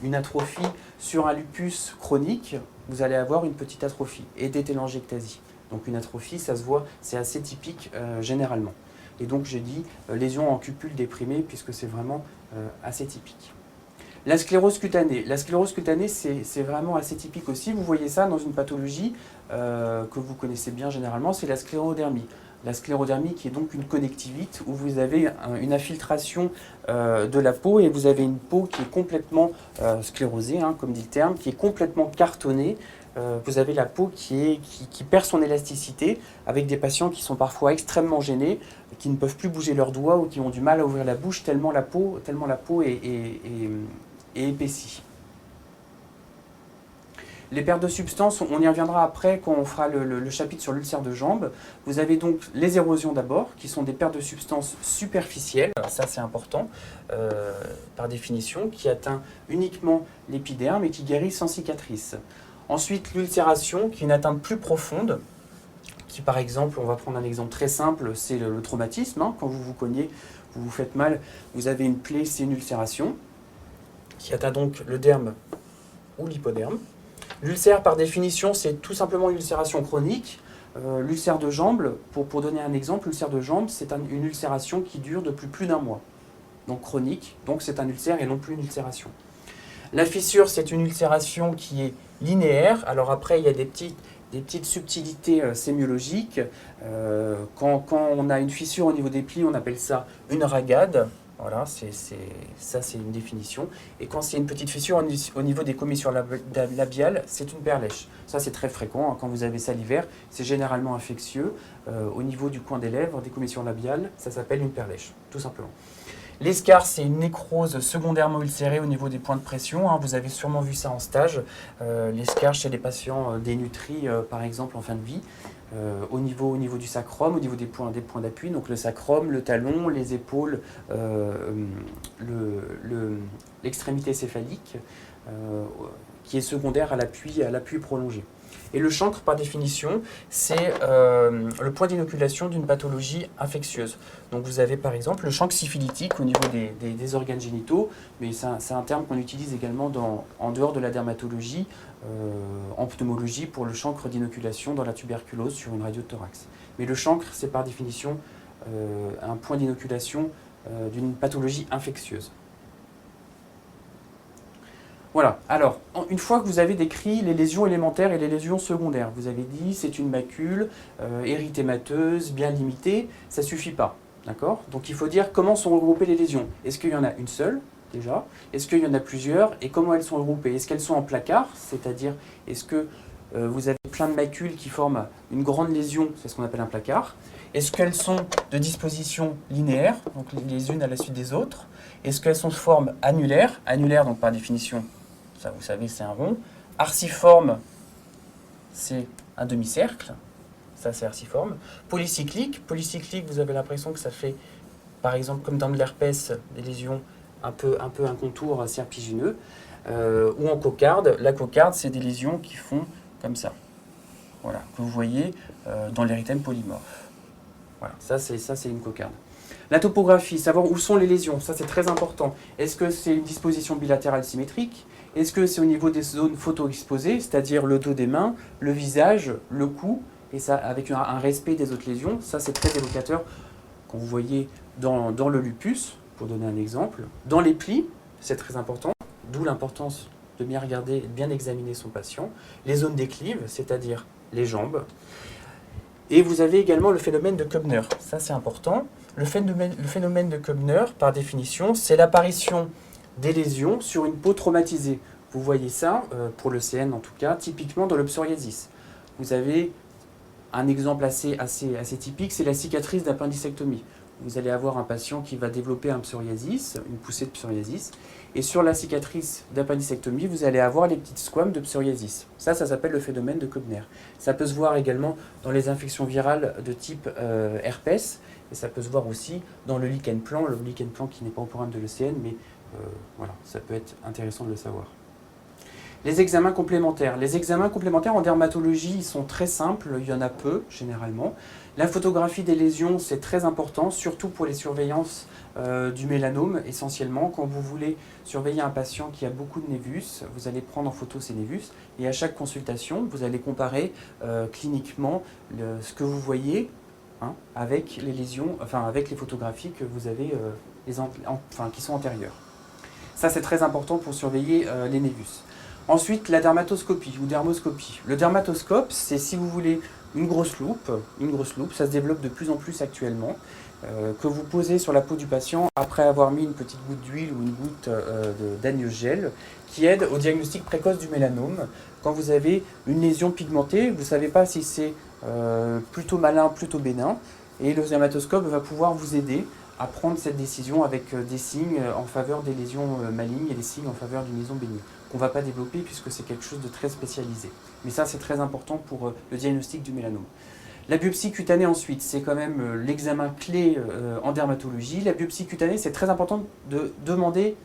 une atrophie sur un lupus chronique, vous allez avoir une petite atrophie et des télangiectasies. Donc une atrophie, ça se voit, c'est assez typique généralement. Et donc j'ai dit lésion en cupule déprimée puisque c'est vraiment assez typique. La sclérose cutanée. La sclérose cutanée, c'est vraiment assez typique aussi. Vous voyez ça dans une pathologie que vous connaissez bien généralement, c'est la sclérodermie. La sclérodermie qui est donc une connectivite où vous avez une infiltration de la peau et vous avez une peau qui est complètement sclérosée, comme dit le terme, qui est complètement cartonnée. Vous avez la peau qui perd son élasticité avec des patients qui sont parfois extrêmement gênés, qui ne peuvent plus bouger leurs doigts ou qui ont du mal à ouvrir la bouche tellement la peau est épaissie. Les pertes de substances, on y reviendra après quand on fera le chapitre sur l'ulcère de jambe. Vous avez donc les érosions d'abord, qui sont des pertes de substances superficielles, ça c'est important par définition, qui atteint uniquement l'épiderme et qui guérit sans cicatrice. Ensuite, l'ulcération, qui est une atteinte plus profonde, qui par exemple, on va prendre un exemple très simple, c'est le traumatisme. Quand vous vous cognez, vous vous faites mal, vous avez une plaie, c'est une ulcération, qui atteint donc le derme ou l'hypoderme. L'ulcère, par définition, c'est tout simplement une ulcération chronique. L'ulcère de jambe, pour donner un exemple, l'ulcère de jambe, c'est une ulcération qui dure depuis plus d'un mois. Donc chronique, donc c'est un ulcère et non plus une ulcération. La fissure, c'est une ulcération qui est linéaire. Alors après, il y a des petites subtilités sémiologiques. Quand on a une fissure au niveau des plis, on appelle ça une ragade. Voilà, ça c'est une définition. Et quand c'est une petite fissure au niveau des commissures labiales, c'est une perlèche. Ça c'est très fréquent, hein, quand vous avez ça l'hiver, c'est généralement infectieux. Au niveau du coin des lèvres, des commissures labiales, ça s'appelle une perlèche, tout simplement. L'escarre, c'est une nécrose secondairement ulcérée au niveau des points de pression, hein. Vous avez sûrement vu ça en stage. L'escarre chez les patients dénutris, par exemple, en fin de vie. Au niveau du sacrum, au niveau des points d'appui, donc le sacrum, le talon, les épaules, l'extrémité céphalique, qui est secondaire à l'appui prolongé. Et le chancre, par définition, c'est le point d'inoculation d'une pathologie infectieuse. Donc vous avez par exemple le chancre syphilitique au niveau des organes génitaux, mais c'est un terme qu'on utilise également en dehors de la dermatologie, en pneumologie, pour le chancre d'inoculation dans la tuberculose sur une radio de thorax. Mais le chancre, c'est par définition un point d'inoculation d'une pathologie infectieuse. Voilà, alors, une fois que vous avez décrit les lésions élémentaires et les lésions secondaires, vous avez dit c'est une macule érythémateuse, bien limitée, ça ne suffit pas, d'accord? Donc il faut dire comment sont regroupées les lésions. Est-ce qu'il y en a une seule, déjà? Est-ce qu'il y en a plusieurs? Et comment elles sont regroupées? Est-ce qu'elles sont en placard? C'est-à-dire, est-ce que vous avez plein de macules qui forment une grande lésion, c'est ce qu'on appelle un placard? Est-ce qu'elles sont de disposition linéaire, donc les unes à la suite des autres? Est-ce qu'elles sont de forme annulaire? Annulaire, donc par définition, ça vous savez, c'est un rond. Arciforme, c'est un demi-cercle. Ça, c'est arciforme. Polycyclique, vous avez l'impression que ça fait, par exemple, comme dans de l'herpès, des lésions un peu un contour serpigineux. Ou en cocarde. La cocarde, c'est des lésions qui font comme ça. Voilà, que vous voyez dans l'érythème polymorphe. Voilà, ça c'est une cocarde. La topographie, savoir où sont les lésions, ça c'est très important. Est-ce que c'est une disposition bilatérale symétrique? Est-ce que c'est au niveau des zones photo-exposées, c'est-à-dire le dos des mains, le visage, le cou, et ça avec un respect des autres lésions? Ça c'est très évocateur quand vous voyez dans le lupus, pour donner un exemple. Dans les plis, c'est très important, d'où l'importance de bien regarder et de bien examiner son patient. Les zones déclives, c'est-à-dire les jambes. Et vous avez également le phénomène de Koebner. Ça, c'est important. Le phénomène de Koebner, par définition, c'est l'apparition des lésions sur une peau traumatisée. Vous voyez ça, pour le CN en tout cas, typiquement dans le psoriasis. Vous avez un exemple assez typique, c'est la cicatrice d'appendicectomie. Vous allez avoir un patient qui va développer un psoriasis, une poussée de psoriasis, et sur la cicatrice d'appendicectomie, vous allez avoir les petites squames de psoriasis. Ça s'appelle le phénomène de Koebner. Ça peut se voir également dans les infections virales de type herpès, et ça peut se voir aussi dans le lichen plan qui n'est pas au programme de l'ECN, mais voilà, ça peut être intéressant de le savoir. Les examens complémentaires. Les examens complémentaires en dermatologie, ils sont très simples, il y en a peu généralement. La photographie des lésions, c'est très important, surtout pour les surveillances du mélanome essentiellement. Quand vous voulez surveiller un patient qui a beaucoup de névus, vous allez prendre en photo ces névus et à chaque consultation, vous allez comparer cliniquement ce que vous voyez avec les lésions, avec les photographies que vous avez qui sont antérieures. Ça, c'est très important pour surveiller les névus. Ensuite, la dermatoscopie ou dermoscopie. Le dermatoscope, c'est, si vous voulez, une grosse loupe, ça se développe de plus en plus actuellement, que vous posez sur la peau du patient après avoir mis une petite goutte d'huile ou une goutte d'agnogel, qui aide au diagnostic précoce du mélanome. Quand vous avez une lésion pigmentée, vous ne savez pas si c'est plutôt malin, plutôt bénin, et le dermatoscope va pouvoir vous aider à prendre cette décision avec des signes en faveur des lésions malignes et des signes en faveur d'une lésion bénigne, qu'on ne va pas développer puisque c'est quelque chose de très spécialisé. Mais ça, c'est très important pour le diagnostic du mélanome. La biopsie cutanée ensuite, c'est quand même l'examen clé en dermatologie. La biopsie cutanée, c'est très important de demander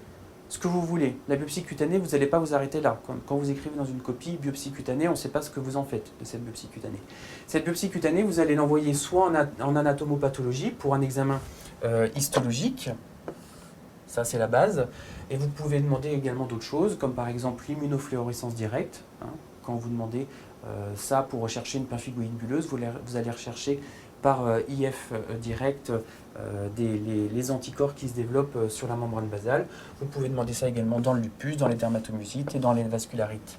ce que vous voulez. La biopsie cutanée, vous n'allez pas vous arrêter là. Quand vous écrivez dans une copie biopsie cutanée, on ne sait pas ce que vous en faites de cette biopsie cutanée. Cette biopsie cutanée, vous allez l'envoyer soit en anatomopathologie pour un examen histologique, ça c'est la base, et vous pouvez demander également d'autres choses, comme par exemple l'immunofluorescence directe. Quand vous demandez ça pour rechercher une pemphigoïde bulleuse, vous allez rechercher par IF direct les anticorps qui se développent sur la membrane basale. Vous pouvez demander ça également dans le lupus, dans les dermatomyosites et dans les vascularites.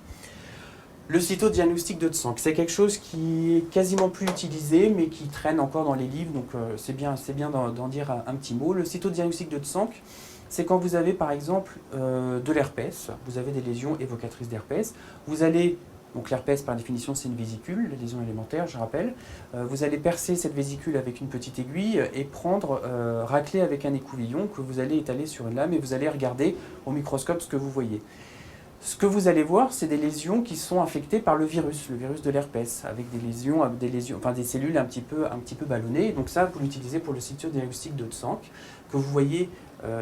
Le cytodiagnostic de Tsank, c'est quelque chose qui est quasiment plus utilisé, mais qui traîne encore dans les livres, donc c'est bien d'en dire un petit mot. Le cytodiagnostic de Tsank, c'est quand vous avez par exemple de l'herpès, vous avez des lésions évocatrices d'herpès, vous allez, donc l'herpès par définition c'est une vésicule, les lésions élémentaires je rappelle, vous allez percer cette vésicule avec une petite aiguille et racler avec un écouvillon que vous allez étaler sur une lame et vous allez regarder au microscope ce que vous voyez. Ce que vous allez voir, c'est des lésions qui sont infectées par le virus de l'herpès, avec des cellules un petit peu ballonnées. Donc ça, vous l'utilisez pour le cytodiagnostic de Tsank, que vous voyez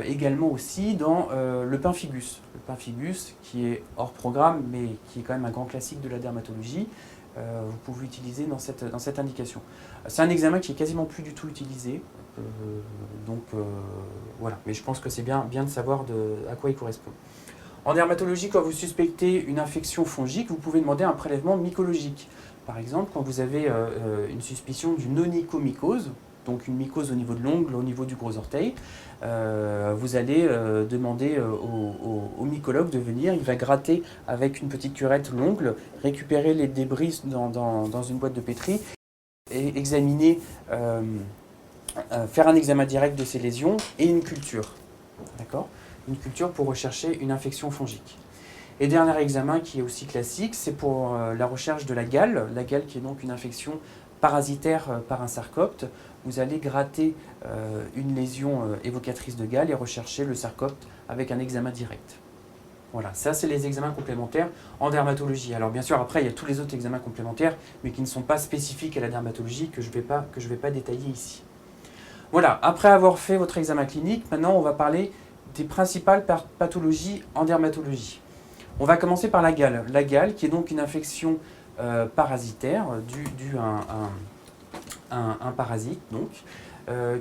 également aussi dans le pemphigus. Le pemphigus, qui est hors programme, mais qui est quand même un grand classique de la dermatologie, vous pouvez l'utiliser dans cette indication. C'est un examen qui est quasiment plus du tout utilisé, voilà. Mais je pense que c'est bien de savoir à quoi il correspond. En dermatologie, quand vous suspectez une infection fongique, vous pouvez demander un prélèvement mycologique. Par exemple, quand vous avez une suspicion d'une onychomycose, donc une mycose au niveau de l'ongle, au niveau du gros orteil, vous allez demander au mycologue de venir, il va gratter avec une petite curette l'ongle, récupérer les débris dans une boîte de pétri et examiner, faire un examen direct de ces lésions et une culture. D'accord ? Une culture pour rechercher une infection fongique. Et dernier examen qui est aussi classique, c'est pour la recherche de la gale qui est donc une infection parasitaire par un sarcopte. Vous allez gratter une lésion évocatrice de gale et rechercher le sarcopte avec un examen direct. Voilà, ça c'est les examens complémentaires en dermatologie. Alors bien sûr, après il y a tous les autres examens complémentaires, mais qui ne sont pas spécifiques à la dermatologie, que je ne vais pas détailler ici. Voilà, après avoir fait votre examen clinique, maintenant on va parler des principales pathologies en dermatologie. On va commencer par la gale. La gale, qui est donc une infection parasitaire due à un parasite, donc,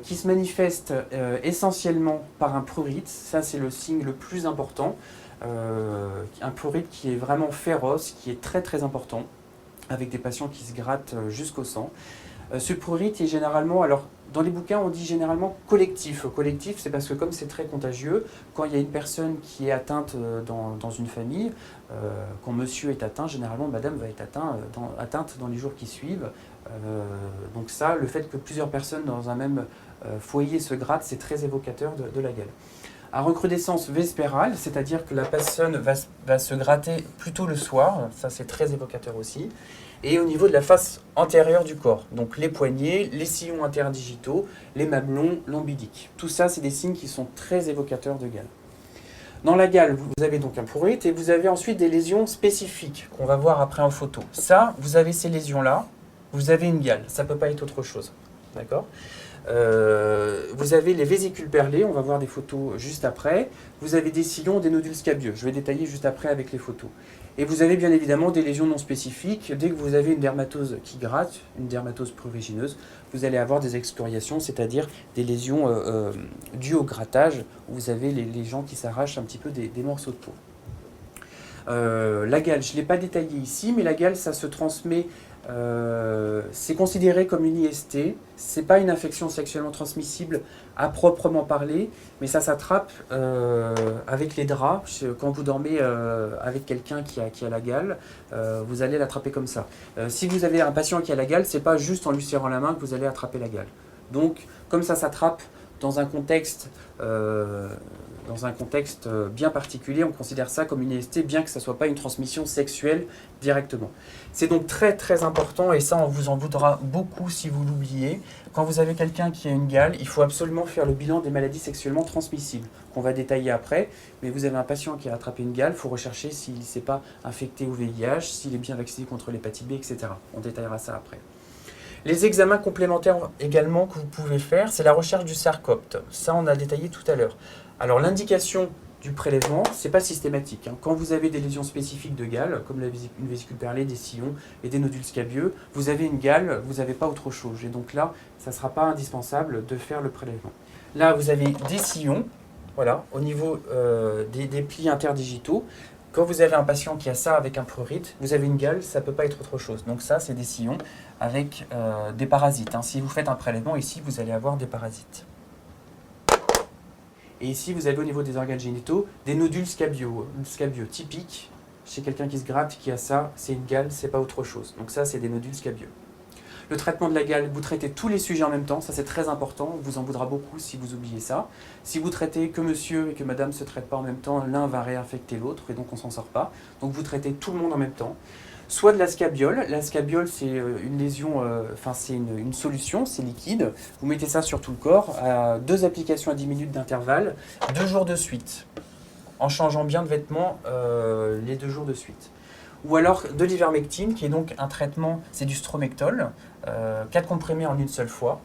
qui se manifeste essentiellement par un prurite. Ça, c'est le signe le plus important. Un prurite qui est vraiment féroce, qui est très très important, avec des patients qui se grattent jusqu'au sang. Ce prurite est généralement, alors dans les bouquins on dit généralement collectif. Collectif, c'est parce que comme c'est très contagieux, quand il y a une personne qui est atteinte dans une famille, quand monsieur est atteint, généralement madame va être atteinte dans les jours qui suivent. Donc ça, le fait que plusieurs personnes dans un même foyer se grattent, c'est très évocateur de la gale. À recrudescence vespérale, c'est-à-dire que la personne va se gratter plutôt le soir, ça c'est très évocateur aussi, et au niveau de la face antérieure du corps, donc les poignets, les sillons interdigitaux, les mamelons, l'ombilique. Tout ça, c'est des signes qui sont très évocateurs de gale. Dans la gale, vous avez donc un prurite et vous avez ensuite des lésions spécifiques qu'on va voir après en photo. Ça, vous avez ces lésions-là, vous avez une gale, ça ne peut pas être autre chose. D'accord ? Vous avez les vésicules perlées, on va voir des photos juste après. Vous avez des sillons, des nodules scabieux. Je vais détailler juste après avec les photos. Et vous avez bien évidemment des lésions non spécifiques. Dès que vous avez une dermatose qui gratte, une dermatose prurigineuse, vous allez avoir des excoriations, c'est-à-dire des lésions dues au grattage, où vous avez les gens qui s'arrachent un petit peu des morceaux de peau. La gale, je ne l'ai pas détaillé ici, mais la gale, ça se transmet. C'est considéré comme une IST, c'est pas une infection sexuellement transmissible à proprement parler, mais ça s'attrape avec les draps. Quand vous dormez avec quelqu'un qui a la gale, vous allez l'attraper comme ça. Si vous avez un patient qui a la gale, c'est pas juste en lui serrant la main que vous allez attraper la gale. Donc, comme ça s'attrape dans un contexte bien particulier, on considère ça comme une IST, bien que ça ne soit pas une transmission sexuelle directement. C'est donc très très important, et ça on vous en voudra beaucoup si vous l'oubliez. Quand vous avez quelqu'un qui a une gale, il faut absolument faire le bilan des maladies sexuellement transmissibles, qu'on va détailler après. Mais vous avez un patient qui a attrapé une gale, il faut rechercher s'il ne s'est pas infecté au VIH, s'il est bien vacciné contre l'hépatite B, etc. On détaillera ça après. Les examens complémentaires également que vous pouvez faire, c'est la recherche du sarcopte. Ça, on a détaillé tout à l'heure. Alors, l'indication du prélèvement, ce n'est pas systématique. Quand vous avez des lésions spécifiques de gale, comme une vésicule perlée, des sillons et des nodules scabieux, vous avez une gale, vous n'avez pas autre chose. Et donc là, ça ne sera pas indispensable de faire le prélèvement. Là, vous avez des sillons, voilà, au niveau des plis interdigitaux. Quand vous avez un patient qui a ça avec un prurite, vous avez une gale, ça ne peut pas être autre chose. Donc ça, c'est des sillons avec des parasites. Si vous faites un prélèvement ici, vous allez avoir des parasites. Et ici, vous avez au niveau des organes génitaux des nodules scabieux typiques chez quelqu'un qui se gratte, qui a ça, c'est une gale, c'est pas autre chose. Donc ça, c'est des nodules scabieux. Le traitement de la gale, vous traitez tous les sujets en même temps, ça c'est très important, on vous en voudra beaucoup si vous oubliez ça. Si vous traitez que monsieur et que madame ne se traitent pas en même temps, l'un va réinfecter l'autre et donc on s'en sort pas. Donc vous traitez tout le monde en même temps. Soit de la scabiole. La scabiole, c'est une lésion, c'est une solution, c'est liquide. Vous mettez ça sur tout le corps, à 2 applications à 10 minutes d'intervalle, 2 jours de suite, en changeant bien de vêtements les 2 jours de suite. Ou alors de l'ivermectine, qui est donc un traitement, c'est du stromectol, 4 comprimés en une seule fois.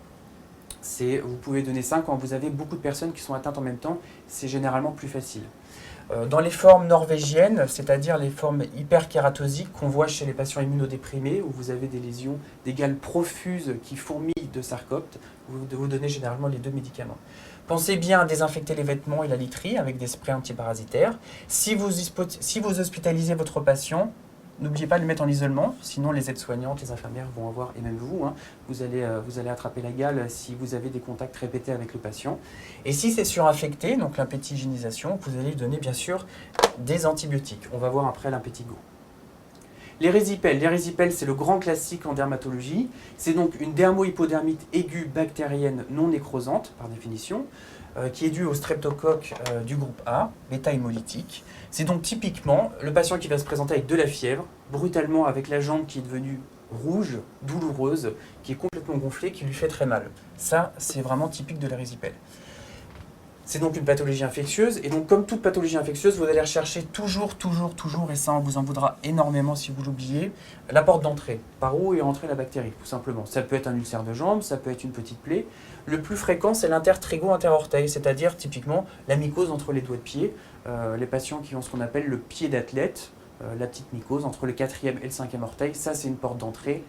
Vous pouvez donner 5 quand vous avez beaucoup de personnes qui sont atteintes en même temps, c'est généralement plus facile. Dans les formes norvégiennes, c'est-à-dire les formes hyperkératosiques qu'on voit chez les patients immunodéprimés, où vous avez des lésions, des gales profuses qui fourmillent de sarcoptes, vous donnez généralement les 2 médicaments. Pensez bien à désinfecter les vêtements et la literie avec des sprays antiparasitaires. Si vous hospitalisez votre patient, n'oubliez pas de le mettre en isolement, sinon les aides-soignantes, les infirmières vont avoir, et même vous, vous allez attraper la gale si vous avez des contacts répétés avec le patient. Et si c'est surinfecté, donc l'impétigénisation, vous allez lui donner bien sûr des antibiotiques. On va voir après l'impétigo. Les résipelles, c'est le grand classique en dermatologie. C'est donc une dermohypodermite aiguë bactérienne non nécrosante, par définition, qui est due au streptocoque du groupe A, bêta-hémolytique. C'est donc typiquement le patient qui va se présenter avec de la fièvre, brutalement avec la jambe qui est devenue rouge, douloureuse, qui est complètement gonflée, qui lui fait très mal. Ça, c'est vraiment typique de la résipelle. C'est donc une pathologie infectieuse, et donc comme toute pathologie infectieuse, vous allez rechercher toujours, et ça on vous en voudra énormément si vous l'oubliez, la porte d'entrée. Par où est entrée la bactérie, tout simplement. Ça peut être un ulcère de jambe, ça peut être une petite plaie. Le plus fréquent, c'est l'intertrigo-interorteil, c'est-à-dire typiquement la mycose entre les doigts de pied. Les patients qui ont ce qu'on appelle le pied d'athlète, la petite mycose entre le 4e et le 5e orteil, ça c'est une porte d'entrée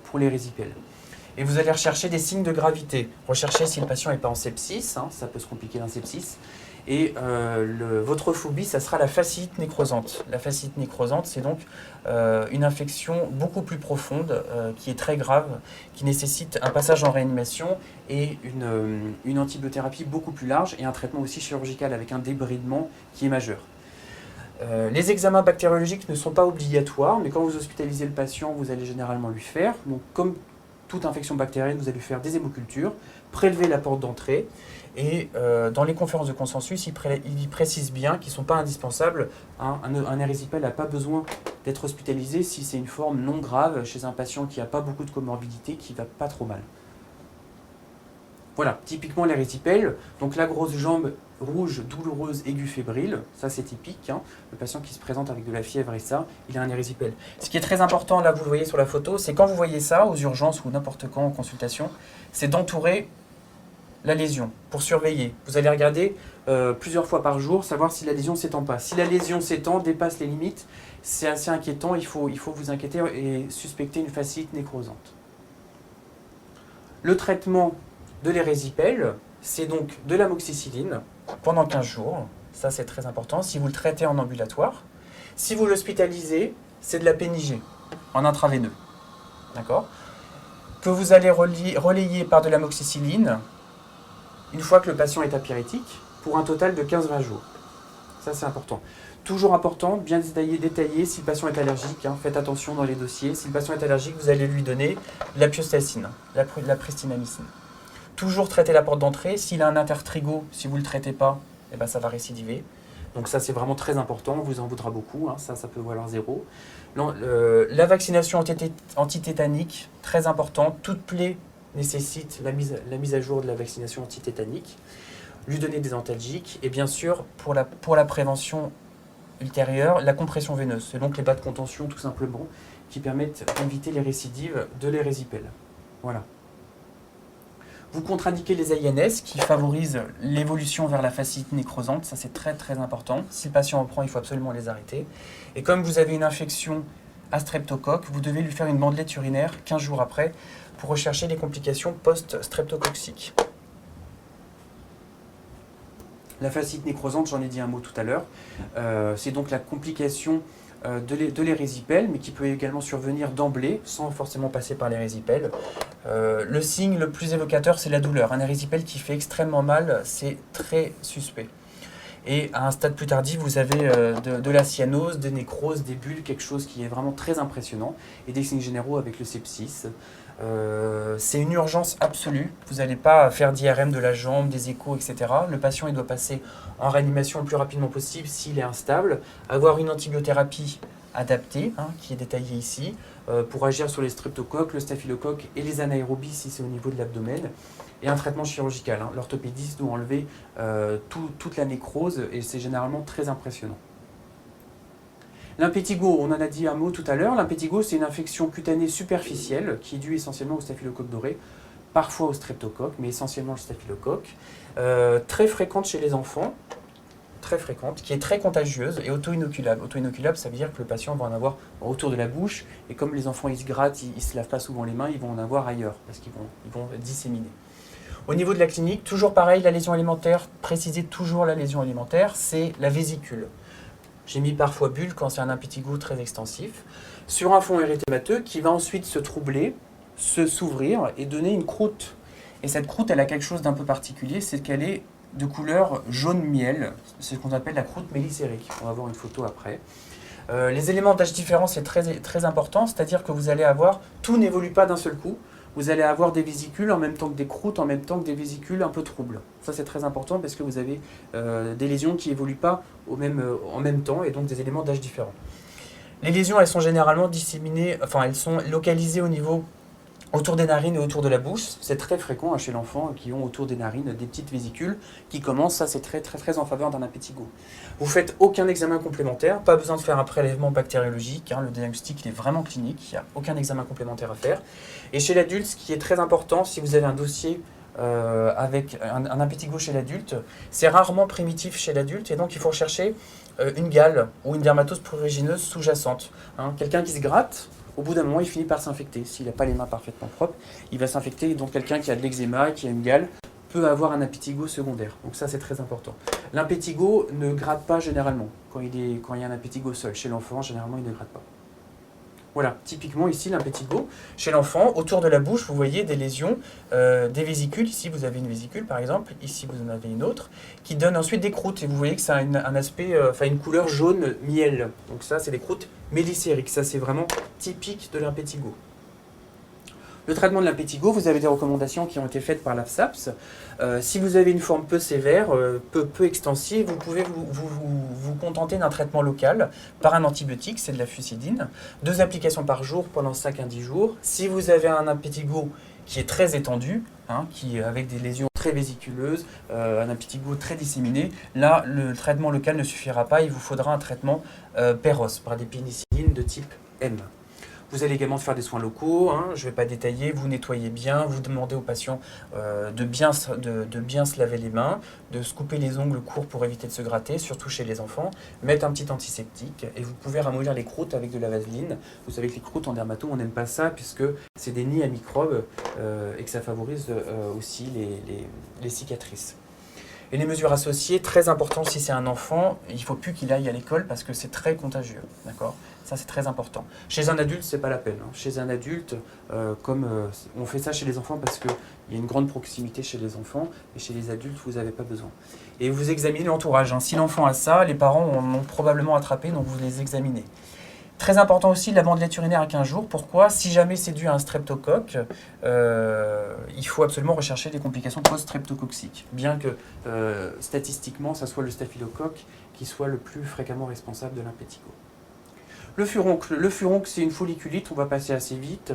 pour les résipelles. Et vous allez rechercher des signes de gravité. Recherchez si le patient n'est pas en sepsis, ça peut se compliquer d'un sepsis. Et votre phobie, ça sera la fasciite nécrosante. La fasciite nécrosante, c'est donc une infection beaucoup plus profonde, qui est très grave, qui nécessite un passage en réanimation et une antibiothérapie beaucoup plus large et un traitement aussi chirurgical avec un débridement qui est majeur. Les examens bactériologiques ne sont pas obligatoires, mais quand vous hospitalisez le patient, vous allez généralement lui faire. Donc, comme toute infection bactérienne, vous allez faire des hémocultures, prélever la porte d'entrée, et dans les conférences de consensus, il précise bien qu'ils ne sont pas indispensables. Un érysipèle n'a pas besoin d'être hospitalisé si c'est une forme non grave chez un patient qui n'a pas beaucoup de comorbidité, qui ne va pas trop mal. Voilà, typiquement l'érysipèle, donc la grosse jambe rouge, douloureuse, aiguë, fébrile, ça c'est typique. Le patient qui se présente avec de la fièvre et ça, il a un érysipèle. Ce qui est très important, là vous le voyez sur la photo, c'est quand vous voyez ça aux urgences ou n'importe quand en consultation, c'est d'entourer la lésion pour surveiller. Vous allez regarder plusieurs fois par jour, savoir si la lésion s'étend pas. Si la lésion s'étend, dépasse les limites, c'est assez inquiétant, il faut vous inquiéter et suspecter une fasciite nécrosante. Le traitement de l'érysipèle, c'est donc de l'amoxicilline pendant 15 jours. Ça, c'est très important. Si vous le traitez en ambulatoire, si vous l'hospitalisez, c'est de la pénigée en intraveineux. D'accord ? Que vous allez relayer par de l'amoxicilline une fois que le patient est apyrétique pour un total de 15-20 jours. Ça, c'est important. Toujours important, bien détailler si le patient est allergique. Faites attention dans les dossiers. Si le patient est allergique, vous allez lui donner la piostacine, la pristinamycine. Toujours traiter la porte d'entrée. S'il a un intertrigo, si vous ne le traitez pas, ça va récidiver. Donc ça, c'est vraiment très important. On vous en voudra beaucoup. Ça peut valoir 0. La vaccination antitétanique, très important. Toute plaie nécessite la mise à jour de la vaccination antitétanique. Lui donner des antalgiques. Et bien sûr, pour la prévention ultérieure, la compression veineuse. C'est donc les bas de contention, tout simplement, qui permettent d'éviter les récidives de l'érysipèle. Voilà. Vous contre-indiquez les AINS qui favorisent l'évolution vers la fasciite nécrosante, ça c'est très très important. Si le patient en prend, il faut absolument les arrêter. Et comme vous avez une infection à streptocoque, vous devez lui faire une bandelette urinaire 15 jours après pour rechercher les complications post-streptococciques. La fasciite nécrosante, j'en ai dit un mot tout à l'heure, c'est donc la complication de l'érysipèle, mais qui peut également survenir d'emblée, sans forcément passer par l'érysipèle. Le signe le plus évocateur, c'est la douleur. Un érysipèle qui fait extrêmement mal, c'est très suspect. Et à un stade plus tardif, vous avez de la cyanose, des nécroses, des bulles, quelque chose qui est vraiment très impressionnant, et des signes généraux avec le sepsis. C'est une urgence absolue. Vous n'allez pas faire d'IRM de la jambe, des échos, etc. Le patient il doit passer en réanimation le plus rapidement possible s'il est instable, avoir une antibiothérapie adaptée, qui est détaillée ici, pour agir sur les streptocoques, le staphylocoque et les anaérobies si c'est au niveau de l'abdomen, et un traitement chirurgical. L'orthopédiste doit enlever toute la nécrose et c'est généralement très impressionnant. L'impétigo, on en a dit un mot tout à l'heure. L'impétigo, c'est une infection cutanée superficielle qui est due essentiellement au staphylocoque doré, parfois au streptocoque, mais essentiellement le staphylocoque. Très fréquente chez les enfants, très fréquente, qui est très contagieuse et auto-inoculable. Auto-inoculable, ça veut dire que le patient va en avoir autour de la bouche, et comme les enfants ils se grattent, ils ne se lavent pas souvent les mains, ils vont en avoir ailleurs, parce qu'ils vont disséminer. Au niveau de la clinique, toujours pareil, la lésion alimentaire, précisez toujours la lésion alimentaire, c'est la vésicule. J'ai mis parfois bulle quand c'est un impétigo très extensif, sur un fond érythémateux qui va ensuite se troubler, s'ouvrir et donner une croûte. Et cette croûte, elle a quelque chose d'un peu particulier, c'est qu'elle est de couleur jaune miel, c'est ce qu'on appelle la croûte mélissérique. On va voir une photo après. Les éléments d'âge différents, c'est très important, c'est-à-dire que vous allez avoir, tout n'évolue pas d'un seul coup. Vous allez avoir des vésicules en même temps que des croûtes, en même temps que des vésicules un peu troubles. Ça, c'est très important parce que vous avez des lésions qui n'évoluent pas en même temps et donc des éléments d'âge différents. Les lésions, elles sont généralement disséminées, enfin, elles sont localisées au niveau autour des narines et autour de la bouche. C'est très fréquent chez l'enfant qui ont autour des narines des petites vésicules qui commencent. Ça, c'est très en faveur d'un impétigo. Vous faites aucun examen complémentaire, pas besoin de faire un prélèvement bactériologique. Le diagnostic il est vraiment clinique, il n'y a aucun examen complémentaire à faire. Et chez l'adulte, ce qui est très important, si vous avez un dossier avec un impétigo chez l'adulte, c'est rarement primitif chez l'adulte et donc il faut rechercher une gale ou une dermatose prurigineuse sous-jacente. Quelqu'un qui se gratte, au bout d'un moment, il finit par s'infecter. S'il n'a pas les mains parfaitement propres, il va s'infecter. Donc quelqu'un qui a de l'eczéma, qui a une gale, peut avoir un impétigo secondaire. Donc ça, c'est très important. L'impétigo ne gratte pas généralement. Quand il y a un impétigo seul, chez l'enfant, généralement, il ne gratte pas. Voilà, typiquement ici l'impétigo. Chez l'enfant, autour de la bouche, vous voyez des lésions, des vésicules. Ici, vous avez une vésicule, par exemple. Ici, vous en avez une autre, qui donne ensuite des croûtes. Et vous voyez que ça a un aspect, une couleur jaune miel. Donc ça, c'est des croûtes mélissériques. Ça, c'est vraiment typique de l'impétigo. Le traitement de l'impétigo, vous avez des recommandations qui ont été faites par l'AFSAPS. Si vous avez une forme peu sévère, peu extensive, vous pouvez vous contenter d'un traitement local par un antibiotique, c'est de la fusidine. 2 applications par jour pendant 5 à 10 jours. Si vous avez un impétigo qui est très étendu, avec des lésions très vésiculeuses, un impétigo très disséminé, là, le traitement local ne suffira pas. Il vous faudra un traitement péros par des pénicillines de type M. Vous allez également faire des soins locaux, je ne vais pas détailler, vous nettoyez bien, vous demandez aux patients de bien se laver les mains, de se couper les ongles courts pour éviter de se gratter, surtout chez les enfants, mettre un petit antiseptique et vous pouvez ramollir les croûtes avec de la vaseline. Vous savez que les croûtes en dermato, on n'aime pas ça puisque c'est des nids à microbes et que ça favorise aussi les cicatrices. Et les mesures associées, très important si c'est un enfant, il ne faut plus qu'il aille à l'école parce que c'est très contagieux, d'accord ? Ça c'est très important. Chez un adulte, c'est pas la peine. Chez un adulte, on fait ça chez les enfants parce qu'il y a une grande proximité chez les enfants, et chez les adultes, vous n'avez pas besoin. Et vous examinez l'entourage. Si l'enfant a ça, les parents en ont probablement attrapé, donc vous les examinez. Très important aussi, la bandelette urinaire à 15 jours. Pourquoi ? Si jamais c'est dû à un streptocoque, il faut absolument rechercher des complications post-streptococciques. Bien que statistiquement, ça soit le staphylocoque qui soit le plus fréquemment responsable de l'impétigo. Le furoncle, c'est une folliculite, on va passer assez vite,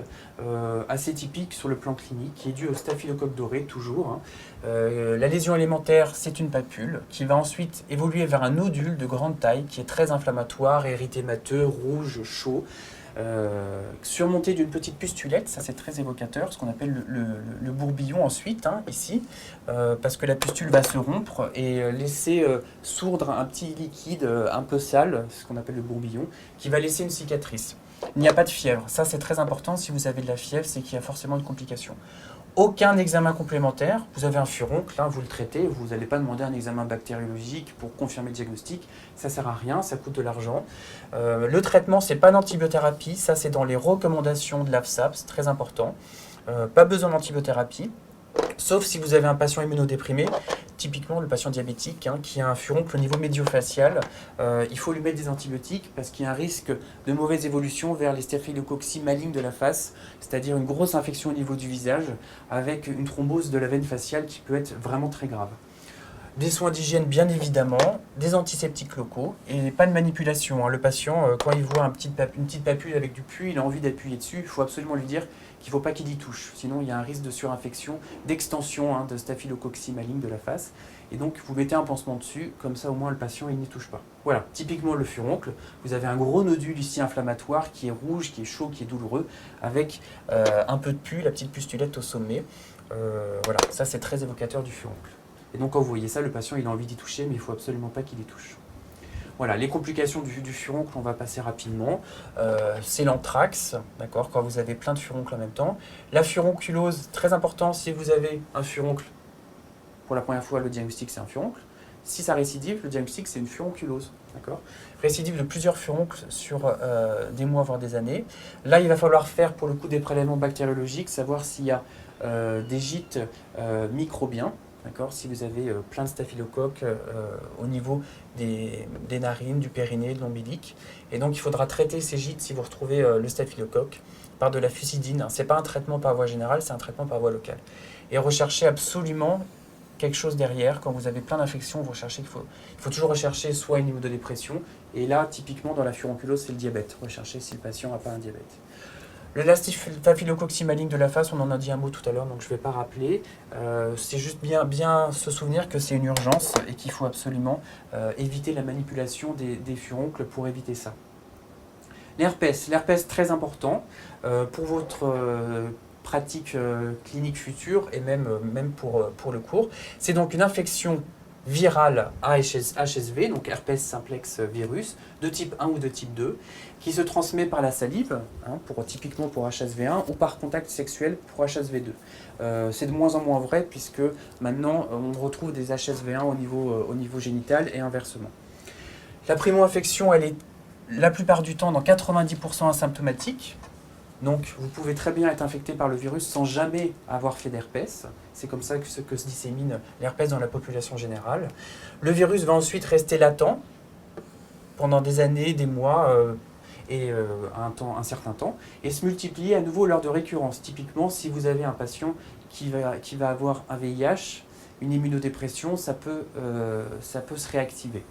assez typique sur le plan clinique, qui est due au staphylocoque doré, toujours. La lésion élémentaire, c'est une papule, qui va ensuite évoluer vers un nodule de grande taille, qui est très inflammatoire, érythémateux, rouge, chaud, surmonté d'une petite pustulette, ça c'est très évocateur, ce qu'on appelle le bourbillon ensuite, ici, parce que la pustule va se rompre et laisser sourdre un petit liquide un peu sale, ce qu'on appelle le bourbillon, qui va laisser une cicatrice. Il n'y a pas de fièvre, ça c'est très important, si vous avez de la fièvre, c'est qu'il y a forcément une complication. Aucun examen complémentaire, vous avez un furoncle, vous le traitez, vous n'allez pas demander un examen bactériologique pour confirmer le diagnostic, ça ne sert à rien, ça coûte de l'argent. Le traitement, ce n'est pas d'antibiothérapie, ça c'est dans les recommandations de l'AFSAPS, très important. Pas besoin d'antibiothérapie, sauf si vous avez un patient immunodéprimé, typiquement le patient diabétique qui a un furoncle au niveau médio-facial, il faut lui mettre des antibiotiques parce qu'il y a un risque de mauvaise évolution vers les staphylococci malignes de la face, c'est-à-dire une grosse infection au niveau du visage avec une thrombose de la veine faciale qui peut être vraiment très grave. Des soins d'hygiène bien évidemment, des antiseptiques locaux et pas de manipulation. Le patient, quand il voit une petite papule avec du pus, il a envie d'appuyer dessus, il faut absolument lui dire qu'il ne faut pas qu'il y touche. Sinon il y a un risque de surinfection, d'extension de staphylococci maligne de la face. Et donc vous mettez un pansement dessus, comme ça au moins le patient il n'y touche pas. Voilà, typiquement le furoncle, vous avez un gros nodule ici inflammatoire qui est rouge, qui est chaud, qui est douloureux, avec un peu de pus, la petite pustulette au sommet. Voilà, ça c'est très évocateur du furoncle. Et donc quand vous voyez ça, le patient il a envie d'y toucher, mais il ne faut absolument pas qu'il y touche. Voilà, les complications du furoncle, on va passer rapidement. C'est l'anthrax, d'accord, quand vous avez plein de furoncles en même temps. La furonculose, très important, si vous avez un furoncle, pour la première fois, le diagnostic c'est un furoncle. Si ça récidive, le diagnostic c'est une furonculose, d'accord. Récidive de plusieurs furoncles sur des mois, voire des années. Là, il va falloir faire, pour le coup, des prélèvements bactériologiques, savoir s'il y a des gîtes microbiens. Si vous avez plein de staphylocoques au niveau des narines, du périnée, de l'ombilic. Et donc il faudra traiter ces gîtes si vous retrouvez le staphylocoque par de la fusidine. Ce n'est pas un traitement par voie générale, c'est un traitement par voie locale. Et recherchez absolument quelque chose derrière. Quand vous avez plein d'infections, il faut toujours rechercher soit une immunodépression. Et là, typiquement dans la furonculose, c'est le diabète. Recherchez si le patient n'a pas un diabète. Le staphylococci maligne de la face, on en a dit un mot tout à l'heure, donc je ne vais pas rappeler. C'est juste bien se souvenir que c'est une urgence et qu'il faut absolument éviter la manipulation des furoncles pour éviter ça. L'herpès très important pour votre pratique clinique future et même pour le cours. C'est donc une infection virale à HSV, donc herpès simplex virus, de type 1 ou de type 2, qui se transmet par la salive, typiquement pour HSV1, ou par contact sexuel pour HSV2. C'est de moins en moins vrai, puisque maintenant on retrouve des HSV1 au niveau génital et inversement. La primo-infection, elle est la plupart du temps, dans 90% asymptomatique. Donc vous pouvez très bien être infecté par le virus sans jamais avoir fait d'herpès. C'est comme ça que se dissémine l'herpès dans la population générale. Le virus va ensuite rester latent pendant des années, des mois un certain temps et se multiplier à nouveau lors de récurrence. Typiquement, si vous avez un patient qui va avoir un VIH, une immunodépression, ça peut se réactiver.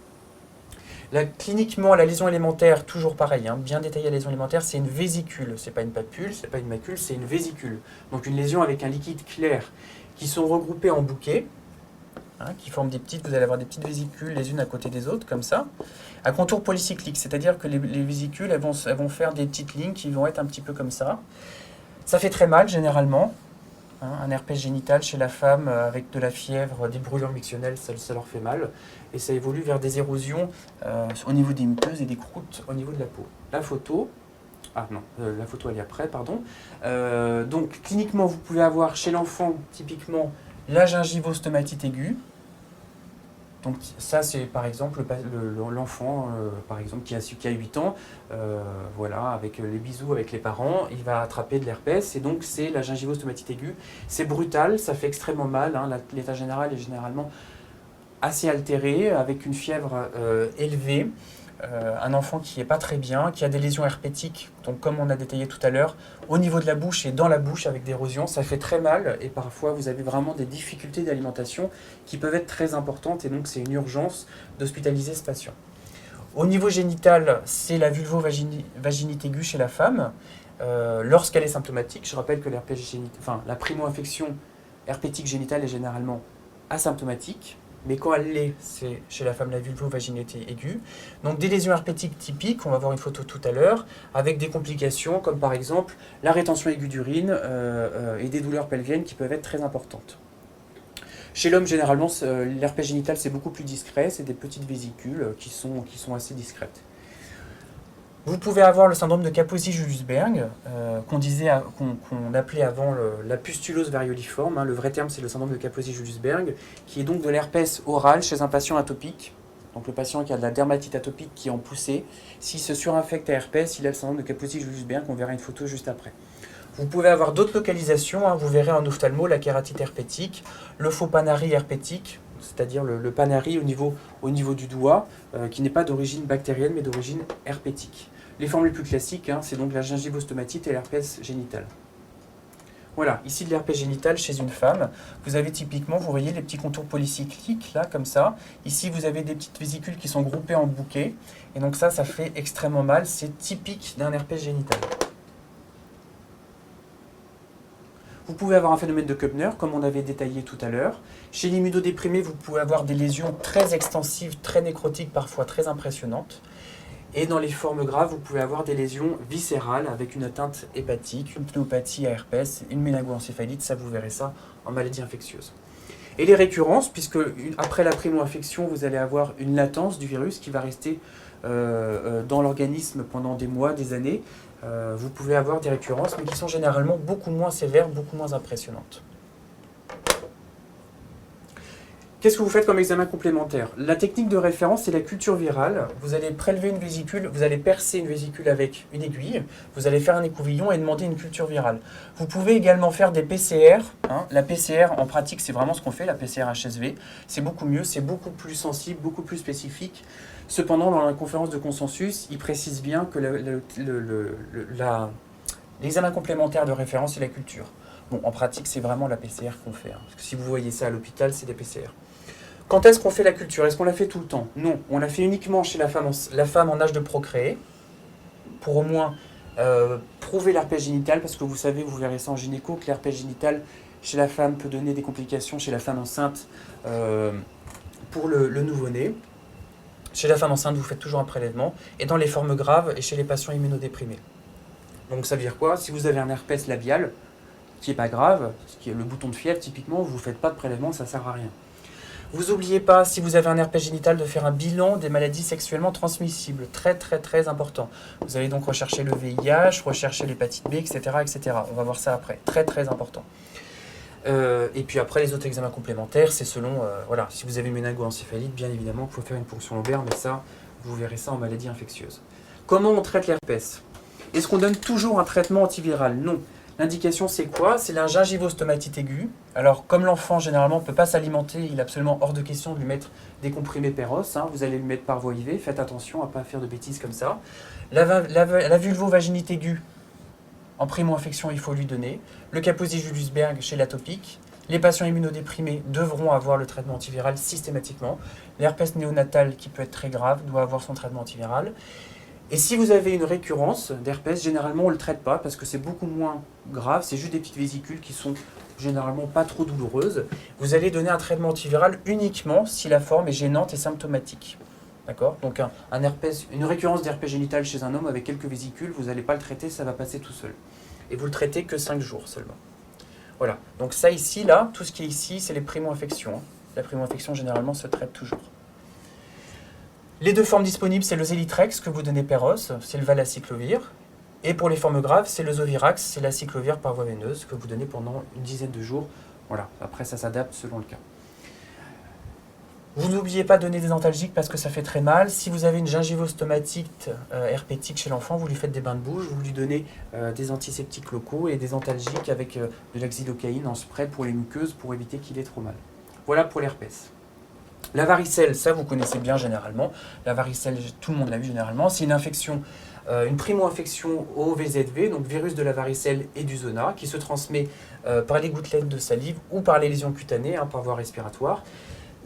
Cliniquement, la lésion élémentaire, toujours pareil, bien détaillé, la lésion élémentaire, c'est une vésicule. Ce n'est pas une papule, ce n'est pas une macule, c'est une vésicule. Donc une lésion avec un liquide clair qui sont regroupés en bouquets, qui forment vous allez avoir des petites vésicules les unes à côté des autres, comme ça, à contour polycyclique, c'est-à-dire que les vésicules, elles vont faire des petites lignes qui vont être un petit peu comme ça. Ça fait très mal, généralement. Un herpès génital chez la femme avec de la fièvre, des brûlures mictionnelles, ça leur fait mal. Et ça évolue vers des érosions au niveau des muqueuses et des croûtes au niveau de la peau. La photo elle est après, pardon. Donc, cliniquement, vous pouvez avoir chez l'enfant, typiquement, la gingivostomatite aiguë. Donc ça, c'est par exemple l'enfant par exemple, qui a 8 ans, avec les bisous avec les parents, il va attraper de l'herpès et donc c'est la gingivostomatite aiguë. C'est brutal, ça fait extrêmement mal, l'état général est généralement assez altéré, avec une fièvre élevée, un enfant qui n'est pas très bien, qui a des lésions herpétiques, donc comme on a détaillé tout à l'heure, au niveau de la bouche et dans la bouche avec d'érosion, ça fait très mal et parfois vous avez vraiment des difficultés d'alimentation qui peuvent être très importantes et donc c'est une urgence d'hospitaliser ce patient. Au niveau génital, c'est la vulvovaginite aiguë chez la femme, lorsqu'elle est symptomatique. Je rappelle que la primo-infection herpétique génitale est généralement asymptomatique. Mais quand elle l'est, c'est chez la femme la vulvovaginite aiguë. Donc des lésions herpétiques typiques, on va voir une photo tout à l'heure, avec des complications comme par exemple la rétention aiguë d'urine et des douleurs pelviennes qui peuvent être très importantes. Chez l'homme, généralement, l'herpès génital c'est beaucoup plus discret, c'est des petites vésicules qui sont assez discrètes. Vous pouvez avoir le syndrome de Kaposi-Julusberg, qu'on appelait avant la pustulose varioliforme. Le vrai terme, c'est le syndrome de Kaposi-Julusberg, qui est donc de l'herpès oral chez un patient atopique. Donc le patient qui a de la dermatite atopique qui est en poussée, s'il se surinfecte à herpès, il a le syndrome de Kaposi-Julusberg, on verra une photo juste après. Vous pouvez avoir d'autres localisations, vous verrez en ophtalmo la kératite herpétique, le faux panari herpétique, c'est-à-dire le panari au niveau du doigt, qui n'est pas d'origine bactérienne mais d'origine herpétique. Les formes les plus classiques, hein, c'est donc la gingivostomatite et l'herpès génital. Voilà, ici de l'herpès génital chez une femme. Vous avez typiquement, vous voyez les petits contours polycycliques, là, comme ça. Ici, vous avez des petites vésicules qui sont groupées en bouquets. Et donc ça fait extrêmement mal. C'est typique d'un herpès génital. Vous pouvez avoir un phénomène de Koebner, comme on avait détaillé tout à l'heure. Chez l'immunodéprimé, vous pouvez avoir des lésions très extensives, très nécrotiques, parfois très impressionnantes. Et dans les formes graves, vous pouvez avoir des lésions viscérales avec une atteinte hépatique, une pneumopathie à herpès, une méningoencéphalite, ça vous verrez ça en maladie infectieuse. Et les récurrences, puisque après la primo-infection, vous allez avoir une latence du virus qui va rester dans l'organisme pendant des mois, des années. Vous pouvez avoir des récurrences, mais qui sont généralement beaucoup moins sévères, beaucoup moins impressionnantes. Qu'est-ce que vous faites comme examen complémentaire? La technique de référence, c'est la culture virale. Vous allez prélever une vésicule, vous allez percer une vésicule avec une aiguille, vous allez faire un écouvillon et demander une culture virale. Vous pouvez également faire des PCR. Hein. La PCR, en pratique, c'est vraiment ce qu'on fait, la PCR HSV. C'est beaucoup mieux, c'est beaucoup plus sensible, beaucoup plus spécifique. Cependant, dans la conférence de consensus, il précise bien que l'examen complémentaire de référence, c'est la culture. Bon, en pratique, c'est vraiment la PCR qu'on fait. Hein. Parce que si vous voyez ça à l'hôpital, c'est des PCR. Quand est-ce qu'on fait la culture? Est-ce qu'on la fait tout le temps? Non, on la fait uniquement chez la femme en âge de procréer, pour au moins prouver l'herpès génital, parce que vous savez, vous verrez ça en gynéco, que l'herpès génital chez la femme peut donner des complications chez la femme enceinte pour le nouveau-né. Chez la femme enceinte, vous faites toujours un prélèvement, et dans les formes graves, et chez les patients immunodéprimés. Donc ça veut dire quoi? Si vous avez un herpès labial, qui n'est pas grave, qui est le bouton de fièvre, typiquement, vous ne faites pas de prélèvement, ça ne sert à rien. Vous n'oubliez pas, si vous avez un herpès génital, de faire un bilan des maladies sexuellement transmissibles. Très, très, très important. Vous allez donc rechercher le VIH, rechercher l'hépatite B, etc., etc. On va voir ça après. Très, très important. Et puis après, les autres examens complémentaires, c'est selon... voilà, si vous avez une méningoencéphalite, bien évidemment, il faut faire une ponction lobaire, mais ça, vous verrez ça en maladie infectieuse. Comment on traite l'herpès? Est-ce qu'on donne toujours un traitement antiviral? Non. L'indication, c'est quoi? C'est la gingivostomatite aiguë. Alors, comme l'enfant, généralement, ne peut pas s'alimenter, il est absolument hors de question de lui mettre des comprimés Péros. Hein. Vous allez lui mettre par voie IV. Faites attention à ne pas faire de bêtises comme ça. La vulvovaginite aiguë, en primo-infection, il faut lui donner. Le Kaposi-Juliusberg chez l'atopique. Les patients immunodéprimés devront avoir le traitement antiviral systématiquement. L'herpès néonatal, qui peut être très grave, doit avoir son traitement antiviral. Et si vous avez une récurrence d'herpès, généralement on ne le traite pas parce que c'est beaucoup moins grave, c'est juste des petites vésicules qui sont généralement pas trop douloureuses. Vous allez donner un traitement antiviral uniquement si la forme est gênante et symptomatique. D'accord? Donc une récurrence d'herpès génital chez un homme avec quelques vésicules, vous n'allez pas le traiter, ça va passer tout seul. Et vous le traitez que 5 jours seulement. Voilà, donc ça ici, là, tout ce qui est ici, c'est les primo-infections. La primo-infection généralement se traite toujours. Les deux formes disponibles, c'est le Zélitrex que vous donnez Péros, c'est le Valacyclovir. Et pour les formes graves, c'est le Zovirax, c'est la cyclovir par voie veineuse que vous donnez pendant une dizaine de jours. Voilà, après ça s'adapte selon le cas. Vous n'oubliez pas de donner des antalgiques parce que ça fait très mal. Si vous avez une gingivostomatite herpétique chez l'enfant, vous lui faites des bains de bouche, vous lui donnez des antiseptiques locaux et des antalgiques avec de la xylocaïne en spray pour les muqueuses pour éviter qu'il ait trop mal. Voilà pour l'herpès. La varicelle, ça vous connaissez bien généralement. La varicelle, tout le monde l'a vu généralement. C'est une infection, une primo-infection au VZV, donc virus de la varicelle et du zona, qui se transmet par les gouttelettes de salive ou par les lésions cutanées, par voie respiratoire.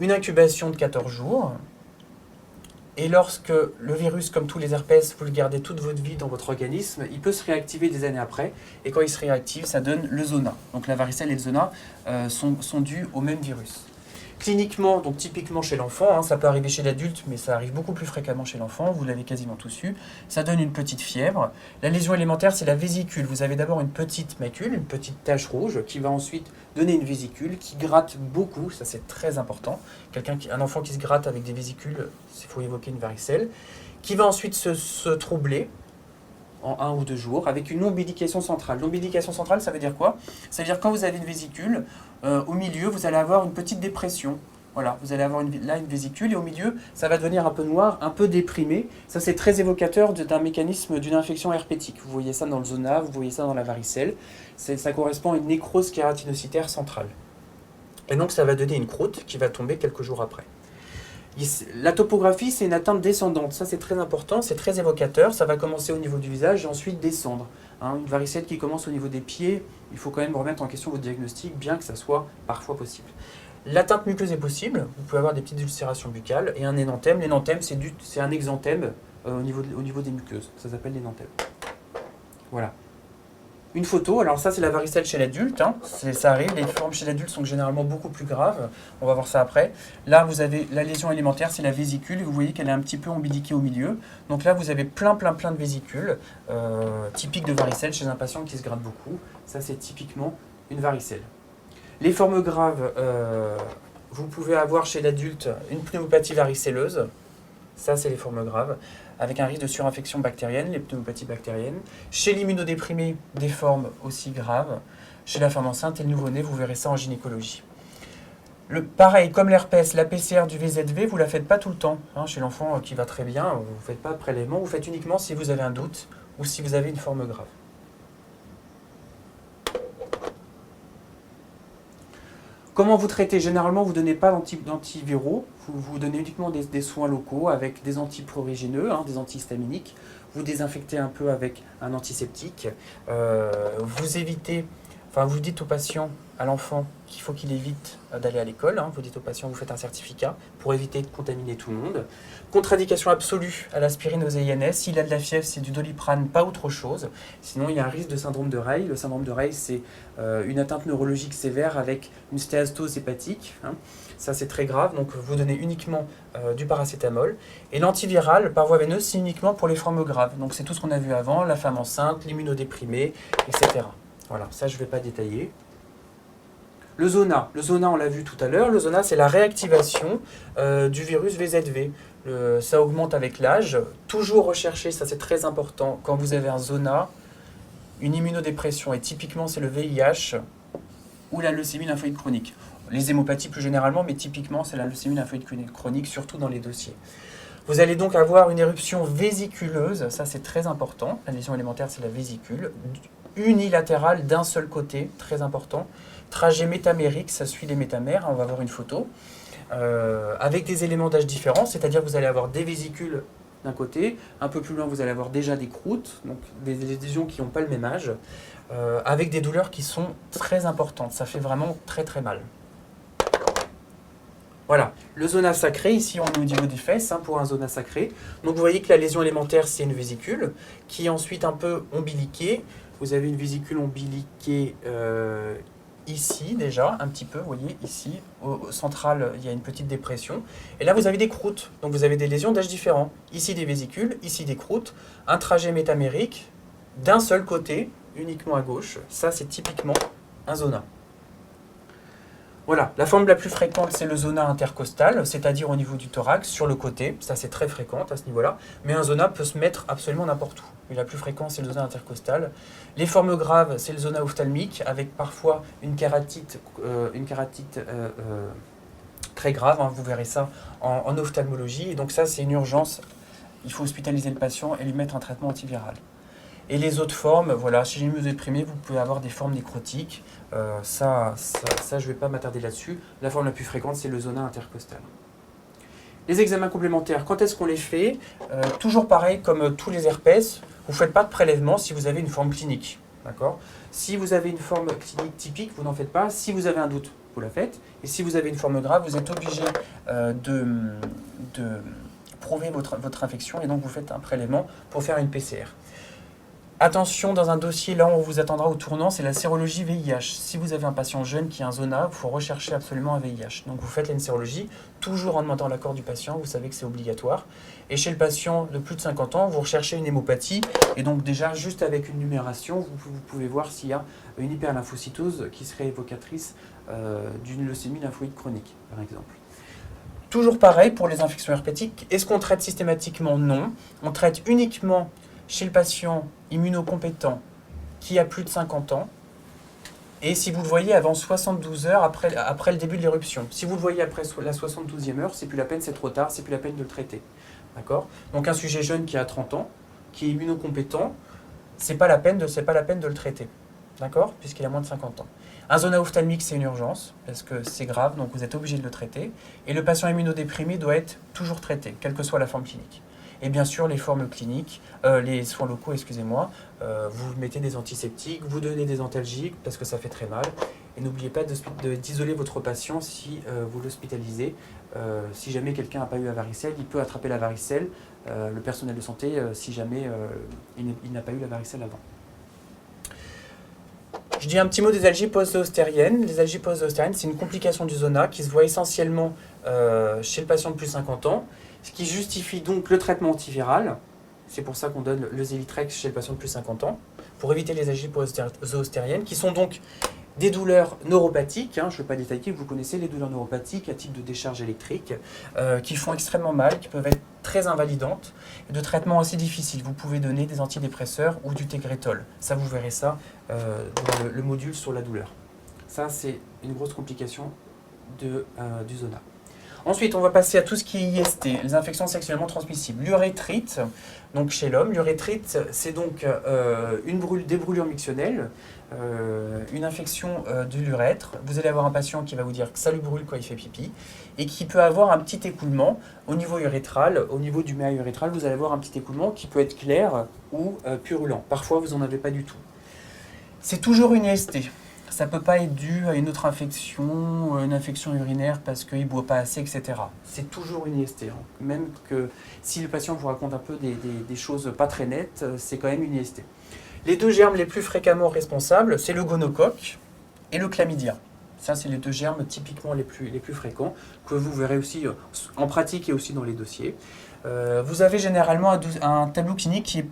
Une incubation de 14 jours. Et lorsque le virus, comme tous les herpès, vous le gardez toute votre vie dans votre organisme, il peut se réactiver des années après. Et quand il se réactive, ça donne le zona. Donc la varicelle et le zona sont dus au même virus. Cliniquement, donc typiquement chez l'enfant, ça peut arriver chez l'adulte, mais ça arrive beaucoup plus fréquemment chez l'enfant, vous l'avez quasiment tous eu, ça donne une petite fièvre. La lésion élémentaire, c'est la vésicule. Vous avez d'abord une petite macule, une petite tache rouge, qui va ensuite donner une vésicule qui gratte beaucoup, ça c'est très important. Un enfant qui se gratte avec des vésicules, il faut évoquer une varicelle, qui va ensuite se troubler en 1 ou 2 jours, avec une ombilication centrale. L'ombilication centrale, ça veut dire quoi? Ça veut dire quand vous avez une vésicule, au milieu, vous allez avoir une petite dépression. Voilà, vous allez avoir là une vésicule, et au milieu, ça va devenir un peu noir, un peu déprimé. Ça, c'est très évocateur d'un mécanisme d'une infection herpétique. Vous voyez ça dans le zona, vous voyez ça dans la varicelle. Ça correspond à une nécrose kératinocytaire centrale. Et donc ça va donner une croûte qui va tomber quelques jours après. La topographie, c'est une atteinte descendante. Ça, c'est très important, c'est très évocateur. Ça va commencer au niveau du visage et ensuite descendre. Une varicelle qui commence au niveau des pieds, il faut quand même remettre en question votre diagnostic, bien que ça soit parfois possible. L'atteinte muqueuse est possible. Vous pouvez avoir des petites ulcérations buccales et un énanthème. L'énanthème, c'est un exanthème au niveau des muqueuses. Ça s'appelle l'énanthème. Voilà. Une photo, alors ça c'est la varicelle chez l'adulte, ça arrive, les formes chez l'adulte sont généralement beaucoup plus graves, on va voir ça après. Là vous avez la lésion élémentaire, c'est la vésicule, et vous voyez qu'elle est un petit peu ombiliquée au milieu. Donc là vous avez plein de vésicules, typiques de varicelle chez un patient qui se gratte beaucoup. Ça c'est typiquement une varicelle. Les formes graves, vous pouvez avoir chez l'adulte une pneumopathie varicelleuse, ça c'est les formes graves, avec un risque de surinfection bactérienne, les pneumopathies bactériennes. Chez l'immunodéprimé, des formes aussi graves. Chez la femme enceinte et le nouveau-né, vous verrez ça en gynécologie. Pareil, comme l'herpès, la PCR du VZV, vous ne la faites pas tout le temps. Chez l'enfant qui va très bien, vous ne faites pas de prélèvement, vous faites uniquement si vous avez un doute ou si vous avez une forme grave. Comment vous traitez? Généralement, vous ne donnez pas d'antiviraux, vous donnez uniquement des soins locaux avec des antiprurigineux, des antihistaminiques. Vous désinfectez un peu avec un antiseptique. Vous dites au patient, à l'enfant, qu'il faut qu'il évite d'aller à l'école. Vous dites au patient, vous faites un certificat pour éviter de contaminer tout le monde. Contre-indication absolue à l'aspirine aux INS. S'il a de la fièvre, c'est du Doliprane, pas autre chose. Sinon, il y a un risque de syndrome de Reil. Le syndrome de Reil, c'est une atteinte neurologique sévère avec une stéatose hépatique. Ça, c'est très grave. Donc, vous donnez uniquement du paracétamol. Et l'antiviral, par voie veineuse, c'est uniquement pour les formes graves. Donc, c'est tout ce qu'on a vu avant, la femme enceinte, l'immunodéprimé, etc. Voilà, ça, je ne vais pas détailler. Le zona, on l'a vu tout à l'heure. Le zona, c'est la réactivation du virus VZV. Ça augmente avec l'âge. Toujours rechercher, ça c'est très important, quand vous avez un zona, une immunodépression, et typiquement c'est le VIH ou la leucémie lymphoïde chronique. Les hémopathies plus généralement, mais typiquement c'est la leucémie lymphoïde chronique, surtout dans les dossiers. Vous allez donc avoir une éruption vésiculeuse, ça c'est très important. La lésion élémentaire, c'est la vésicule. Unilatérale d'un seul côté, très important. Trajet métamérique, ça suit les métamères, on va voir une photo. Avec des éléments d'âge différents, c'est-à-dire que vous allez avoir des vésicules d'un côté, un peu plus loin vous allez avoir déjà des croûtes, donc des lésions qui n'ont pas le même âge, avec des douleurs qui sont très importantes, ça fait vraiment très mal. Voilà, le zona sacré, ici on est au niveau des fesses pour un zona sacré. Donc vous voyez que la lésion élémentaire c'est une vésicule, qui est ensuite un peu ombiliquée. Vous avez une vésicule ombiliquée ici déjà, un petit peu, vous voyez, ici, au central, il y a une petite dépression. Et là, vous avez des croûtes, donc vous avez des lésions d'âge différents. Ici, des vésicules, ici, des croûtes, un trajet métamérique d'un seul côté, uniquement à gauche. Ça, c'est typiquement un zona. Voilà, la forme la plus fréquente, c'est le zona intercostal, c'est-à-dire au niveau du thorax, sur le côté. Ça, c'est très fréquent à ce niveau-là. Mais un zona peut se mettre absolument n'importe où. Mais la plus fréquente, c'est le zona intercostal. Les formes graves, c'est le zona ophtalmique, avec parfois une kératite très grave. Vous verrez ça en ophtalmologie. Et donc ça, c'est une urgence. Il faut hospitaliser le patient et lui mettre un traitement antiviral. Et les autres formes, voilà, chez les immunodéprimés, vous pouvez avoir des formes nécrotiques. Ça, je ne vais pas m'attarder là-dessus. La forme la plus fréquente, c'est le zona intercostal. Les examens complémentaires, quand est-ce qu'on les fait? Toujours pareil, comme tous les herpès, vous ne faites pas de prélèvement si vous avez une forme clinique. D'accord? Si vous avez une forme clinique typique, vous n'en faites pas. Si vous avez un doute, vous la faites. Et si vous avez une forme grave, vous êtes obligé de prouver votre infection et donc vous faites un prélèvement pour faire une PCR. Attention, dans un dossier, là on vous attendra au tournant, c'est la sérologie VIH. Si vous avez un patient jeune qui a un zona, il faut rechercher absolument un VIH. Donc vous faites une sérologie, toujours en demandant l'accord du patient, vous savez que c'est obligatoire. Et chez le patient de plus de 50 ans, vous recherchez une hémopathie. Et donc déjà, juste avec une numération, vous pouvez voir s'il y a une hyperlymphocytose qui serait évocatrice d'une leucémie lymphoïde chronique, par exemple. Toujours pareil pour les infections herpétiques. Est-ce qu'on traite systématiquement? Non. On traite uniquement chez le patient immunocompétent qui a plus de 50 ans, et si vous le voyez avant 72 heures après le début de l'éruption. Si vous le voyez après la 72e heure, c'est plus la peine, c'est trop tard, c'est plus la peine de le traiter. D'accord? Donc un sujet jeune qui a 30 ans, qui est immunocompétent, c'est pas la peine de le traiter. D'accord? Puisqu'il a moins de 50 ans. Un zona ophtalmique, c'est une urgence, parce que c'est grave, donc vous êtes obligé de le traiter. Et le patient immunodéprimé doit être toujours traité, quelle que soit la forme clinique. Et bien sûr, les formes cliniques, les soins locaux, excusez-moi, vous mettez des antiseptiques, vous donnez des antalgiques, parce que ça fait très mal. Et n'oubliez pas d'isoler votre patient si vous l'hospitalisez. Si jamais quelqu'un n'a pas eu la varicelle, il peut attraper la varicelle, le personnel de santé, si jamais il n'a pas eu la varicelle avant. Je dis un petit mot des algies post-zoostériennes. Les algies post-zoostériennes, c'est une complication du zona qui se voit essentiellement chez le patient de plus de 50 ans, ce qui justifie donc le traitement antiviral. C'est pour ça qu'on donne le Zélitrex chez le patient de plus de 50 ans, pour éviter les algies post-zoostériennes, qui sont donc des douleurs neuropathiques, je ne vais pas détailler, vous connaissez les douleurs neuropathiques à type de décharge électrique, qui font extrêmement mal, qui peuvent être très invalidantes, et de traitements assez difficiles. Vous pouvez donner des antidépresseurs ou du Tegretol. Ça, vous verrez ça dans le module sur la douleur. Ça, c'est une grosse complication du zona. Ensuite, on va passer à tout ce qui est IST, les infections sexuellement transmissibles. L'urétrite, donc chez l'homme, l'urétrite, c'est donc des brûlures mictionnelles, une infection de l'urètre. Vous allez avoir un patient qui va vous dire que ça lui brûle quand il fait pipi et qui peut avoir un petit écoulement au niveau urétral, au niveau du méa urétral. Vous allez avoir un petit écoulement qui peut être clair ou purulent. Parfois, vous n'en avez pas du tout. C'est toujours une IST. Ça ne peut pas être dû à une autre infection, une infection urinaire parce qu'il ne boit pas assez, etc. C'est toujours une IST. Même que si le patient vous raconte un peu des choses pas très nettes, c'est quand même une IST. Les deux germes les plus fréquemment responsables, c'est le gonocoque et le chlamydia. Ça, c'est les deux germes typiquement les plus fréquents, que vous verrez aussi en pratique et aussi dans les dossiers. Vous avez généralement un tableau clinique qui est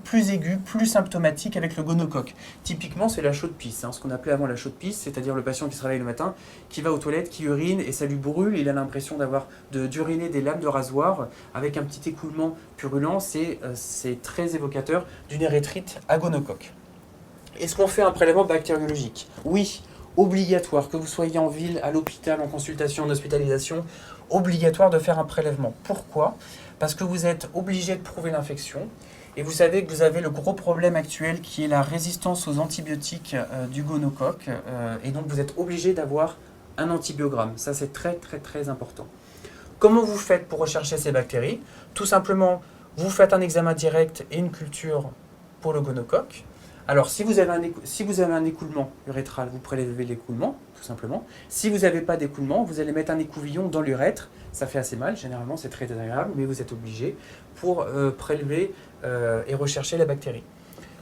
plus aigu, plus symptomatique avec le gonocoque. Typiquement, c'est la chaude-pisse, ce qu'on appelait avant la chaude-pisse, c'est-à-dire le patient qui se réveille le matin, qui va aux toilettes, qui urine et ça lui brûle, il a l'impression d'uriner des lames de rasoir avec un petit écoulement purulent. C'est très évocateur d'une érythrite à gonocoque. Est-ce qu'on fait un prélèvement bactériologique? Oui, obligatoire, que vous soyez en ville, à l'hôpital, en consultation, en hospitalisation, obligatoire de faire un prélèvement. Pourquoi? Parce que vous êtes obligé de prouver l'infection et vous savez que vous avez le gros problème actuel qui est la résistance aux antibiotiques du gonocoque et donc vous êtes obligé d'avoir un antibiogramme. Ça, c'est très très très important. Comment vous faites pour rechercher ces bactéries? Tout simplement, vous faites un examen direct et une culture pour le gonocoque. Alors, si vous avez un écoulement urétral, vous prélevez l'écoulement, tout simplement. Si vous n'avez pas d'écoulement, vous allez mettre un écouvillon dans l'urètre. Ça fait assez mal, généralement c'est très désagréable, mais vous êtes obligé pour prélever et rechercher la bactérie.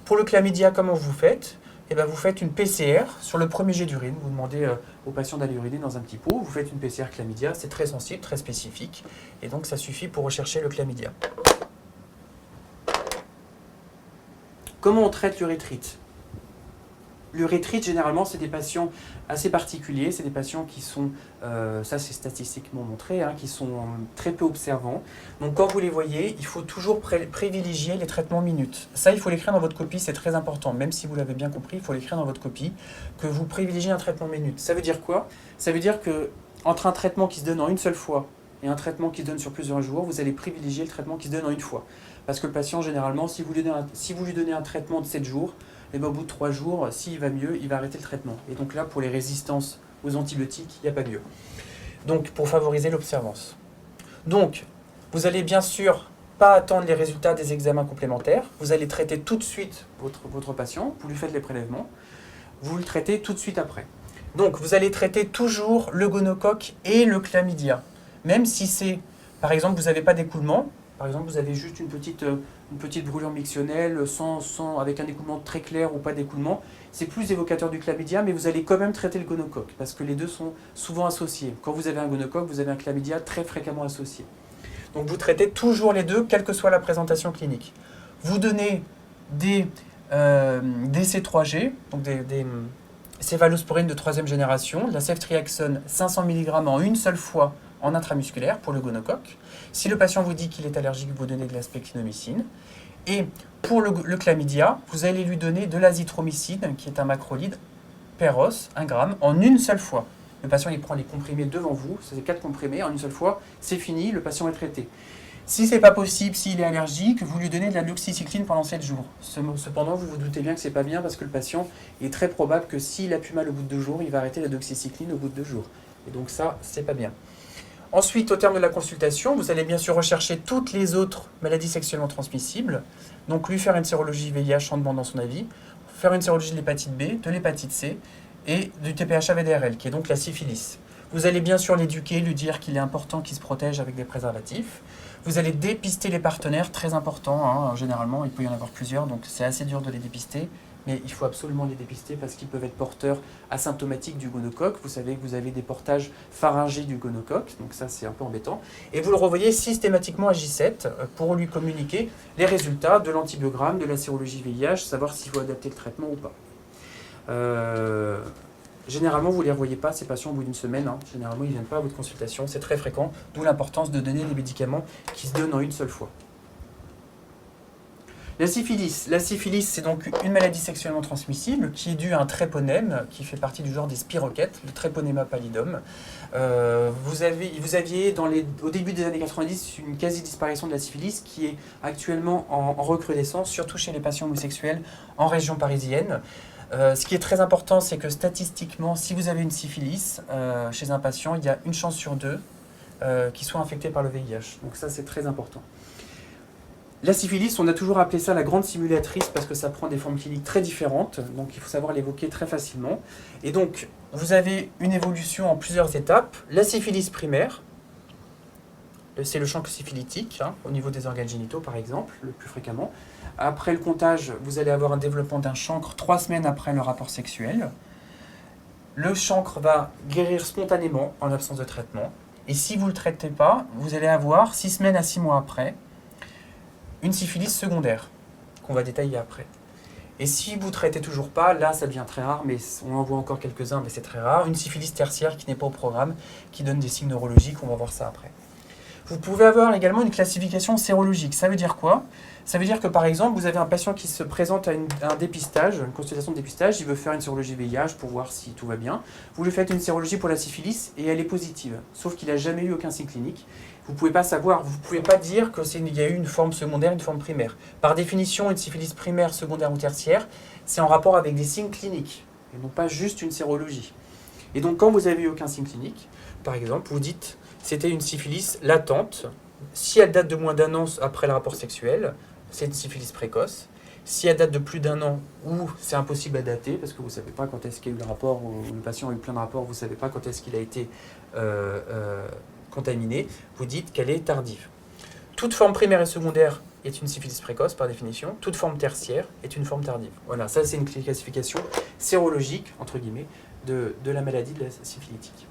Pour le chlamydia, comment vous faites? Vous faites une PCR sur le premier jet d'urine. Vous demandez au patient d'aller uriner dans un petit pot. Vous faites une PCR chlamydia, c'est très sensible, très spécifique. Et donc ça suffit pour rechercher le chlamydia. Comment on traite l'urétrite? L'urétrite, généralement, c'est des patients assez particuliers. C'est des patients qui sont, ça c'est statistiquement montré, qui sont très peu observants. Donc quand vous les voyez, il faut toujours privilégier les traitements minutes. Ça, il faut l'écrire dans votre copie, c'est très important. Même si vous l'avez bien compris, il faut l'écrire dans votre copie, que vous privilégiez un traitement minute. Ça veut dire quoi? Ça veut dire que entre un traitement qui se donne en une seule fois et un traitement qui se donne sur plusieurs jours, vous allez privilégier le traitement qui se donne en une fois. Parce que le patient, généralement, si vous lui donnez un traitement de 7 jours, et au bout de 3 jours, s'il va mieux, il va arrêter le traitement. Et donc là, pour les résistances aux antibiotiques, il n'y a pas mieux. Donc, pour favoriser l'observance. Donc, vous allez bien sûr pas attendre les résultats des examens complémentaires. Vous allez traiter tout de suite votre patient, vous lui faites les prélèvements, vous le traitez tout de suite après. Donc, vous allez traiter toujours le gonocoque et le chlamydia. Même si c'est, par exemple, vous n'avez pas d'écoulement, par exemple, vous avez juste une petite brûlure mictionnelle avec un écoulement très clair ou pas d'écoulement. C'est plus évocateur du chlamydia, mais vous allez quand même traiter le gonocoque parce que les deux sont souvent associés. Quand vous avez un gonocoque, vous avez un chlamydia très fréquemment associé. Donc vous traitez toujours les deux, quelle que soit la présentation clinique. Vous donnez des C3G, donc des céphalosporines de 3e génération, de la ceftriaxone 500 mg en une seule fois en intramusculaire pour le gonocoque. Si le patient vous dit qu'il est allergique, vous donnez de la spectinomycine. Et pour le chlamydia, vous allez lui donner de l'azithromycine, qui est un macrolide, Peros, 1 gramme, en une seule fois. Le patient il prend les comprimés devant vous, c'est 4 comprimés, en une seule fois, c'est fini, le patient est traité. Si ce n'est pas possible, s'il est allergique, vous lui donnez de la doxycycline pendant 7 jours. Cependant, vous vous doutez bien que ce n'est pas bien parce que le patient est très probable que s'il a plus mal au bout de 2 jours, il va arrêter la doxycycline au bout de 2 jours. Et donc ça, c'est pas bien. Ensuite, au terme de la consultation, vous allez bien sûr rechercher toutes les autres maladies sexuellement transmissibles. Donc lui faire une sérologie VIH en demandant son avis, faire une sérologie de l'hépatite B, de l'hépatite C et du TPH-AVDRL, qui est donc la syphilis. Vous allez bien sûr l'éduquer, lui dire qu'il est important qu'il se protège avec des préservatifs. Vous allez dépister les partenaires, très important, hein. Généralement il peut y en avoir plusieurs, donc c'est assez dur de les dépister. Mais il faut absolument les dépister parce qu'ils peuvent être porteurs asymptomatiques du gonocoque. Vous savez que vous avez des portages pharyngés du gonocoque, donc ça c'est un peu embêtant. Et vous le revoyez systématiquement à J7 pour lui communiquer les résultats de l'antibiogramme, de la sérologie VIH, savoir s'il faut adapter le traitement ou pas. Généralement, vous ne les revoyez pas, ces patients, au bout d'une semaine. Hein. Généralement, ils ne viennent pas à votre consultation, c'est très fréquent, d'où l'importance de donner des médicaments qui se donnent en une seule fois. La syphilis, c'est donc une maladie sexuellement transmissible qui est due à un tréponème qui fait partie du genre des spirochètes, le Treponema pallidum. Vous aviez au début des années 90 une quasi-disparition de la syphilis qui est actuellement en recrudescence, surtout chez les patients homosexuels en région parisienne. Ce qui est très important, c'est que statistiquement, si vous avez une syphilis chez un patient, il y a une chance sur 2 qu'il soit infecté par le VIH. Donc ça, c'est très important. La syphilis, on a toujours appelé ça la grande simulatrice parce que ça prend des formes cliniques très différentes, donc il faut savoir l'évoquer très facilement. Et donc, vous avez une évolution en plusieurs étapes. La syphilis primaire, c'est le chancre syphilitique, hein, au niveau des organes génitaux par exemple, le plus fréquemment. Après le comptage, vous allez avoir un développement d'un chancre 3 semaines après le rapport sexuel. Le chancre va guérir spontanément en l'absence de traitement. Et si vous ne le traitez pas, vous allez avoir 6 semaines à 6 mois après une syphilis secondaire, qu'on va détailler après. Et si vous ne traitez toujours pas, là ça devient très rare, mais on en voit encore quelques-uns, mais c'est très rare, une syphilis tertiaire qui n'est pas au programme, qui donne des signes neurologiques, on va voir ça après. Vous pouvez avoir également une classification sérologique. Ça veut dire quoi? Ça veut dire que par exemple, vous avez un patient qui se présente à un dépistage, une consultation de dépistage, il veut faire une sérologie VIH pour voir si tout va bien. Vous lui faites une sérologie pour la syphilis et elle est positive, sauf qu'il n'a jamais eu aucun signe clinique. Vous ne pouvez pas savoir, vous ne pouvez pas dire qu'il y a eu une forme secondaire, une forme primaire. Par définition, une syphilis primaire, secondaire ou tertiaire, c'est en rapport avec des signes cliniques, et non pas juste une sérologie. Et donc quand vous n'avez eu aucun signe clinique, par exemple, vous dites c'était une syphilis latente. Si elle date de moins d'1 an après le rapport sexuel, c'est une syphilis précoce. Si elle date de plus d'1 an, ou c'est impossible à dater, parce que vous ne savez pas quand est-ce qu'il y a eu le rapport, ou le patient a eu plein de rapports, vous ne savez pas quand est-ce qu'il a été contaminé, vous dites qu'elle est tardive. Toute forme primaire et secondaire est une syphilis précoce par définition. Toute forme tertiaire est une forme tardive. Voilà, ça c'est une classification sérologique, entre guillemets, de la maladie de la syphilitique.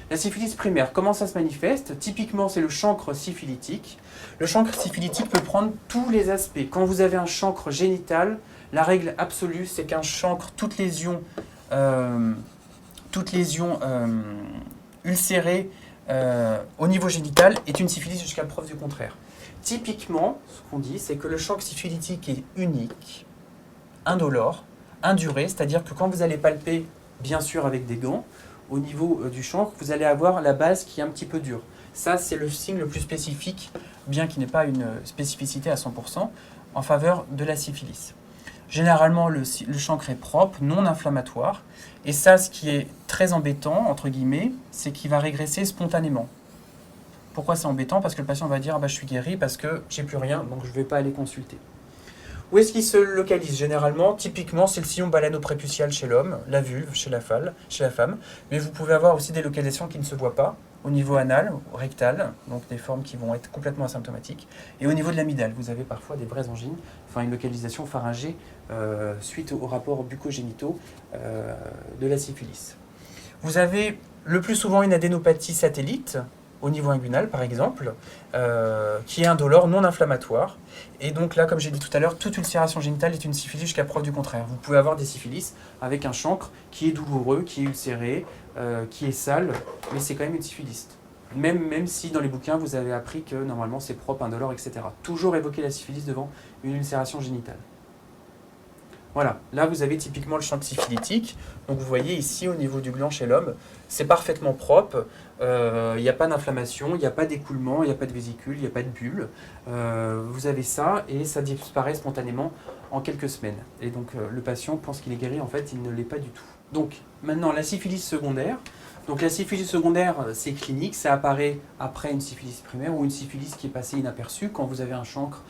La syphilis primaire, comment ça se manifeste? Typiquement, c'est le chancre syphilitique. Le chancre syphilitique peut prendre tous les aspects. Quand vous avez un chancre génital, la règle absolue, c'est qu'un chancre, toute lésion ulcérée au niveau génital est une syphilis jusqu'à preuve du contraire. Typiquement, ce qu'on dit, c'est que le chancre syphilitique est unique, indolore, induré, c'est-à-dire que quand vous allez palper, bien sûr avec des gants, au niveau du chancre, vous allez avoir la base qui est un petit peu dure. Ça, c'est le signe le plus spécifique, bien qu'il n'ait pas une spécificité à 100%, en faveur de la syphilis. Généralement, le chancre est propre, non inflammatoire. Et ça, ce qui est très embêtant, entre guillemets, c'est qu'il va régresser spontanément. Pourquoi c'est embêtant? Parce que le patient va dire « ah bah, je suis guéri parce que j'ai plus rien, donc je ne vais pas aller consulter ». Où est-ce qu'il se localise généralement? Typiquement, c'est le sillon balano-prépucial chez l'homme, la vulve chez la femme. Mais vous pouvez avoir aussi des localisations qui ne se voient pas, au niveau anal, rectal, donc des formes qui vont être complètement asymptomatiques. Et au niveau de l'amygdale, vous avez parfois des vraies angines, enfin une localisation pharyngée suite aux rapports bucco-génitaux de la syphilis. Vous avez le plus souvent une adénopathie satellite, au niveau inguinal par exemple, qui est indolore, non inflammatoire. Et donc là, comme j'ai dit tout à l'heure, toute ulcération génitale est une syphilis jusqu'à preuve du contraire. Vous pouvez avoir des syphilis avec un chancre qui est douloureux, qui est ulcéré, qui est sale, mais c'est quand même une syphilis. Même si dans les bouquins, vous avez appris que normalement c'est propre, indolore, etc. Toujours évoquer la syphilis devant une ulcération génitale. Voilà, là vous avez typiquement le chancre syphilitique. Donc vous voyez ici au niveau du gland chez l'homme, c'est parfaitement propre. Il n'y a pas d'inflammation, il n'y a pas d'écoulement, il n'y a pas de vésicule, il n'y a pas de bulle. Vous avez ça et ça disparaît spontanément en quelques semaines. Et donc le patient pense qu'il est guéri, en fait il ne l'est pas du tout. Donc maintenant la syphilis secondaire. Donc la syphilis secondaire, c'est clinique, ça apparaît après une syphilis primaire ou une syphilis qui est passée inaperçue. Quand vous avez un chancre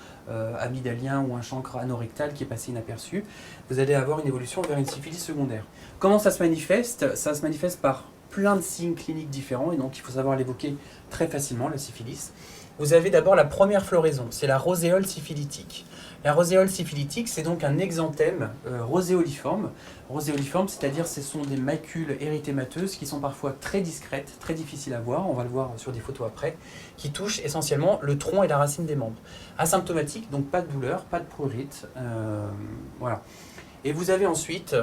amygdalien ou un chancre anorectal qui est passé inaperçu, vous allez avoir une évolution vers une syphilis secondaire. Comment ça se manifeste? Ça se manifeste par plein de signes cliniques différents et donc il faut savoir l'évoquer très facilement, la syphilis. Vous avez d'abord la première floraison, c'est la roséole syphilitique. La roséole syphilitique, c'est donc un exanthème roséoliforme. Roséoliforme, c'est-à-dire ce sont des macules érythémateuses qui sont parfois très discrètes, très difficiles à voir, on va le voir sur des photos après, qui touchent essentiellement le tronc et la racine des membres. Asymptomatique, donc pas de douleur, pas de prurite, voilà. Et vous avez ensuite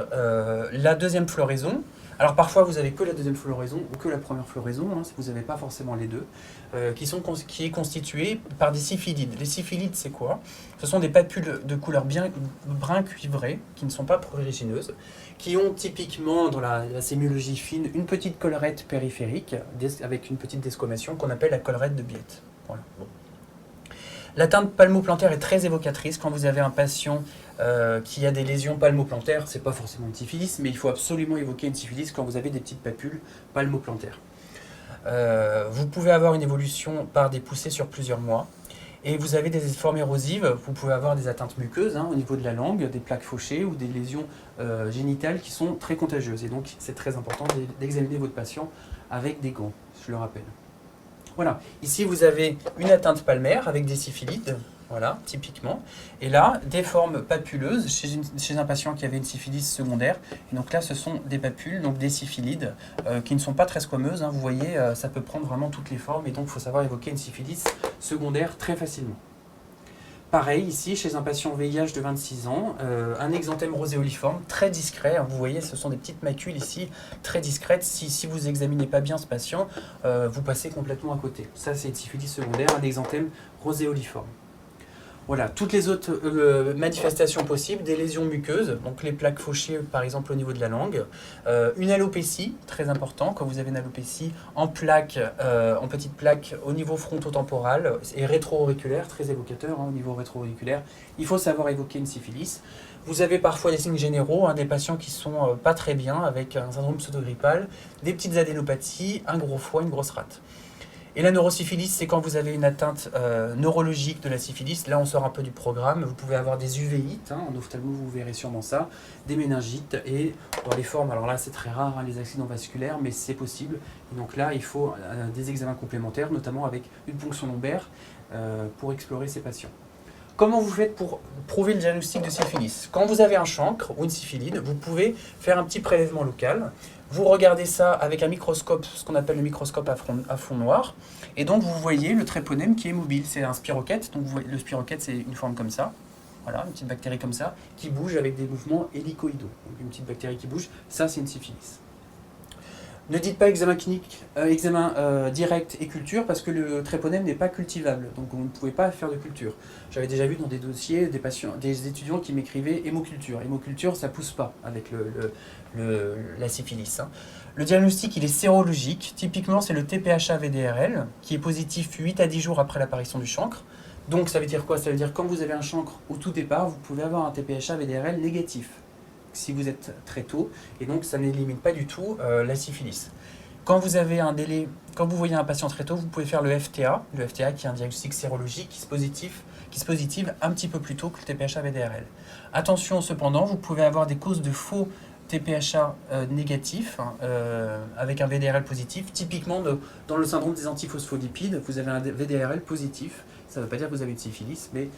la deuxième floraison. Alors parfois vous avez que la deuxième floraison ou que la première floraison, hein, si vous n'avez pas forcément les deux, qui est constituée par des syphilides. Les syphilides, c'est quoi? Ce sont des papules de couleur bien brun cuivré, qui ne sont pas prurigineuses, qui ont typiquement dans la sémiologie fine une petite collerette périphérique avec une petite desquamation qu'on appelle la collerette de Biet. Voilà. Bon. L'atteinte palmoplantaire est très évocatrice quand vous avez un patient qui a des lésions palmoplantaires. C'est pas forcément une syphilis, mais il faut absolument évoquer une syphilis quand vous avez des petites papules palmoplantaires. Vous pouvez avoir une évolution par des poussées sur plusieurs mois. Et vous avez des formes érosives, vous pouvez avoir des atteintes muqueuses au niveau de la langue, des plaques fauchées ou des lésions génitales qui sont très contagieuses. Et donc c'est très important d'examiner votre patient avec des gants, je le rappelle. Voilà, ici vous avez une atteinte palmaire avec des syphilides, voilà, typiquement. Et là, des formes papuleuses chez un patient qui avait une syphilis secondaire. Et donc là, ce sont des papules, donc des syphilides, qui ne sont pas très squameuses. Hein. Vous voyez, ça peut prendre vraiment toutes les formes. Et donc, il faut savoir évoquer une syphilis secondaire très facilement. Pareil, ici, chez un patient VIH de 26 ans, un exanthème roséoliforme très discret. Hein, vous voyez, ce sont des petites macules ici, très discrètes. Si vous n'examinez pas bien ce patient, vous passez complètement à côté. Ça, c'est une syphilis secondaire, un exanthème roséoliforme. Voilà, toutes les autres manifestations possibles, des lésions muqueuses, donc les plaques fauchées par exemple au niveau de la langue, une alopécie, très important, quand vous avez une alopécie en plaque, en petites plaques au niveau frontotemporal et rétro-auriculaire, très évocateur au niveau rétro-auriculaire, il faut savoir évoquer une syphilis. Vous avez parfois des signes généraux, des patients qui sont pas très bien avec un syndrome pseudogrippal, des petites adénopathies, un gros foie, une grosse rate. Et la neurosyphilis, c'est quand vous avez une atteinte neurologique de la syphilis. Là, on sort un peu du programme. Vous pouvez avoir des uvéites, en ophtalmo, vous verrez sûrement ça, des méningites et dans les formes, alors là, c'est très rare, les accidents vasculaires, mais c'est possible. Et donc là, il faut des examens complémentaires, notamment avec une ponction lombaire pour explorer ces patients. Comment vous faites pour prouver le diagnostic de syphilis? Quand vous avez un chancre ou une syphilide, vous pouvez faire un petit prélèvement local. Vous regardez ça avec un microscope, ce qu'on appelle le microscope à fond noir. Et donc vous voyez le tréponème qui est mobile. C'est un spirochète. Donc le spirochète, c'est une forme comme ça. Voilà, une petite bactérie comme ça, qui bouge avec des mouvements hélicoïdaux. Donc une petite bactérie qui bouge, ça c'est une syphilis. Ne dites pas examen clinique, examen direct et culture parce que le tréponème n'est pas cultivable, donc vous ne pouvez pas faire de culture. J'avais déjà vu dans des dossiers des patients, des étudiants qui m'écrivaient hémoculture. Hémoculture, ça pousse pas avec la syphilis. Hein. Le diagnostic, il est sérologique. Typiquement, c'est le TPHA-VDRL qui est positif 8 à 10 jours après l'apparition du chancre. Donc ça veut dire quoi? Ça veut dire quand vous avez un chancre au tout départ, vous pouvez avoir un TPHA-VDRL négatif. Si vous êtes très tôt, et donc ça n'élimine pas du tout la syphilis. Quand vous avez un délai, quand vous voyez un patient très tôt, vous pouvez faire le FTA qui est un diagnostic sérologique qui se positive un petit peu plus tôt que le TPHA-VDRL. Attention cependant, vous pouvez avoir des causes de faux TPHA négatifs avec un VDRL positif. Typiquement, dans le syndrome des antiphospholipides, vous avez un VDRL positif. Ça ne veut pas dire que vous avez une syphilis, mais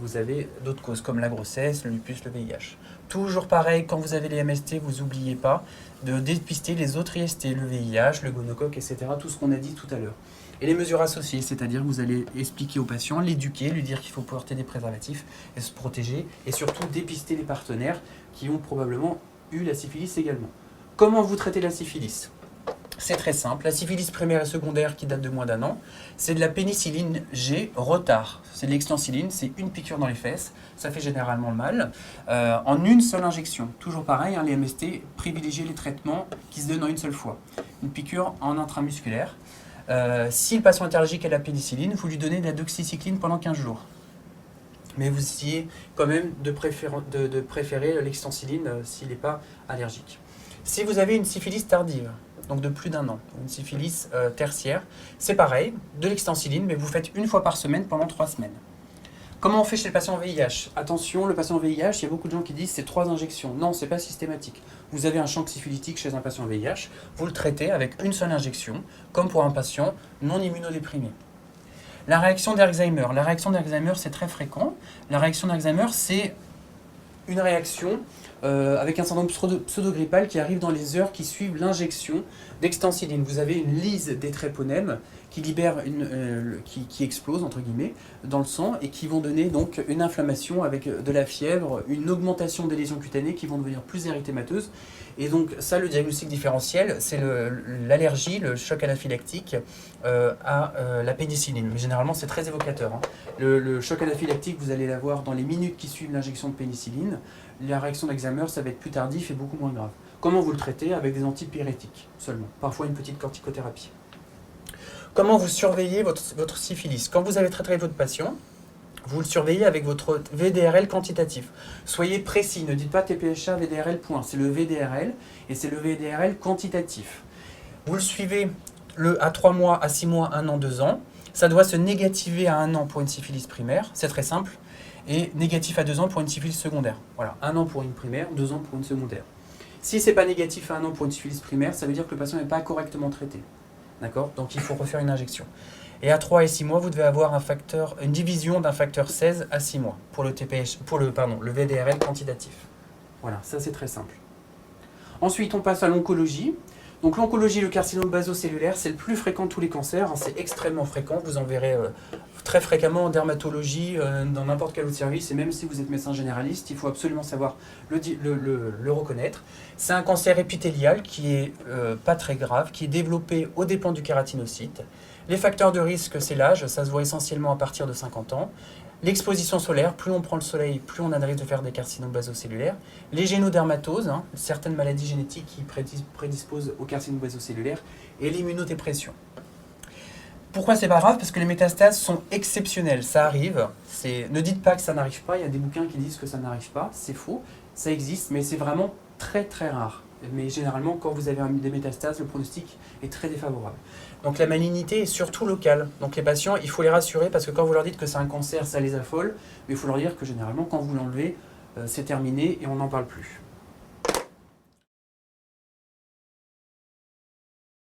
vous avez d'autres causes comme la grossesse, le lupus, le VIH. Toujours pareil, quand vous avez les MST, vous n'oubliez pas de dépister les autres IST, le VIH, le gonocoque, etc. Tout ce qu'on a dit tout à l'heure. Et les mesures associées, c'est-à-dire que vous allez expliquer au patient, l'éduquer, lui dire qu'il faut porter des préservatifs et se protéger, et surtout dépister les partenaires qui ont probablement eu la syphilis également. Comment vous traitez la syphilis? C'est très simple. La syphilis primaire et secondaire qui date de moins d'un an, c'est de la pénicilline G retard. C'est de l'extensilline, c'est une piqûre dans les fesses. Ça fait généralement le mal. En une seule injection. Toujours pareil, hein, les MST privilégient les traitements qui se donnent en une seule fois. Une piqûre en intramusculaire. Si le patient est allergique à la pénicilline, vous lui donnez de la doxycycline pendant 15 jours. Mais vous essayez quand même de préférer l'extensilline s'il n'est pas allergique. Si vous avez une syphilis tardive, donc de plus d'un an, une syphilis tertiaire, c'est pareil, de l'extensilline, mais vous faites une fois par semaine pendant 3 semaines. Comment on fait chez le patient VIH? Attention, le patient VIH, il y a beaucoup de gens qui disent c'est 3 injections. Non, c'est pas systématique. Vous avez un chancre syphilitique chez un patient VIH, vous le traitez avec une seule injection, comme pour un patient non immunodéprimé. La réaction d'Alzheimer. La réaction d'Alzheimer, c'est très fréquent. La réaction d'Alzheimer, c'est une réaction avec un syndrome pseudogrippal qui arrive dans les heures qui suivent l'injection d'extensilline. Vous avez une lyse des tréponèmes qui libère qui explose entre guillemets dans le sang et qui vont donner donc une inflammation avec de la fièvre, une augmentation des lésions cutanées qui vont devenir plus érythémateuses. Et donc ça, le diagnostic différentiel, c'est l'allergie, le choc anaphylactique à la pénicilline. Mais généralement, c'est très évocateur. Hein. Le choc anaphylactique, vous allez l'avoir dans les minutes qui suivent l'injection de pénicilline. La réaction d'Alzheimer, ça va être plus tardif et beaucoup moins grave. Comment vous le traitez? Avec des antipyrétiques seulement, parfois une petite corticothérapie. Comment vous surveillez votre syphilis? Quand vous avez traité votre patient, vous le surveillez avec votre VDRL quantitatif. Soyez précis, ne dites pas TPHA VDRL point, c'est le VDRL et c'est le VDRL quantitatif. Vous le suivez à 3 mois, à 6 mois, 1 an, 2 ans. Ça doit se négativer à 1 an pour une syphilis primaire, c'est très simple, et négatif à 2 ans pour une syphilis secondaire. Voilà, 1 an pour une primaire, 2 ans pour une secondaire. Si ce n'est pas négatif à 1 an pour une syphilis primaire, ça veut dire que le patient n'est pas correctement traité. D'accord? Donc il faut refaire une injection. Et à 3 et 6 mois, vous devez avoir une division d'un facteur 16 à 6 mois pour le VDRL quantitatif. Voilà, ça c'est très simple. Ensuite, on passe à l'oncologie. Donc l'oncologie, le carcinome basocellulaire, c'est le plus fréquent de tous les cancers. Hein, c'est extrêmement fréquent. Vous en verrez très fréquemment en dermatologie, dans n'importe quel autre service. Et même si vous êtes médecin généraliste, il faut absolument savoir le reconnaître. C'est un cancer épithélial qui est pas très grave, qui est développé aux dépens du kératinocyte. Les facteurs de risque, c'est l'âge, ça se voit essentiellement à partir de 50 ans. L'exposition solaire, plus on prend le soleil, plus on a de risque de faire des carcinomes basocellulaires. Les génodermatoses, hein, certaines maladies génétiques qui prédisposent aux carcinomes basocellulaires. Et l'immunodépression. Pourquoi c'est pas grave? Parce que les métastases sont exceptionnelles, ça arrive. Ne dites pas que ça n'arrive pas, il y a des bouquins qui disent que ça n'arrive pas, c'est faux. Ça existe, mais c'est vraiment très très rare. Mais généralement, quand vous avez des métastases, le pronostic est très défavorable. Donc la malignité est surtout locale. Donc les patients, il faut les rassurer parce que quand vous leur dites que c'est un cancer, ça les affole. Mais il faut leur dire que généralement, quand vous l'enlevez, c'est terminé et on n'en parle plus.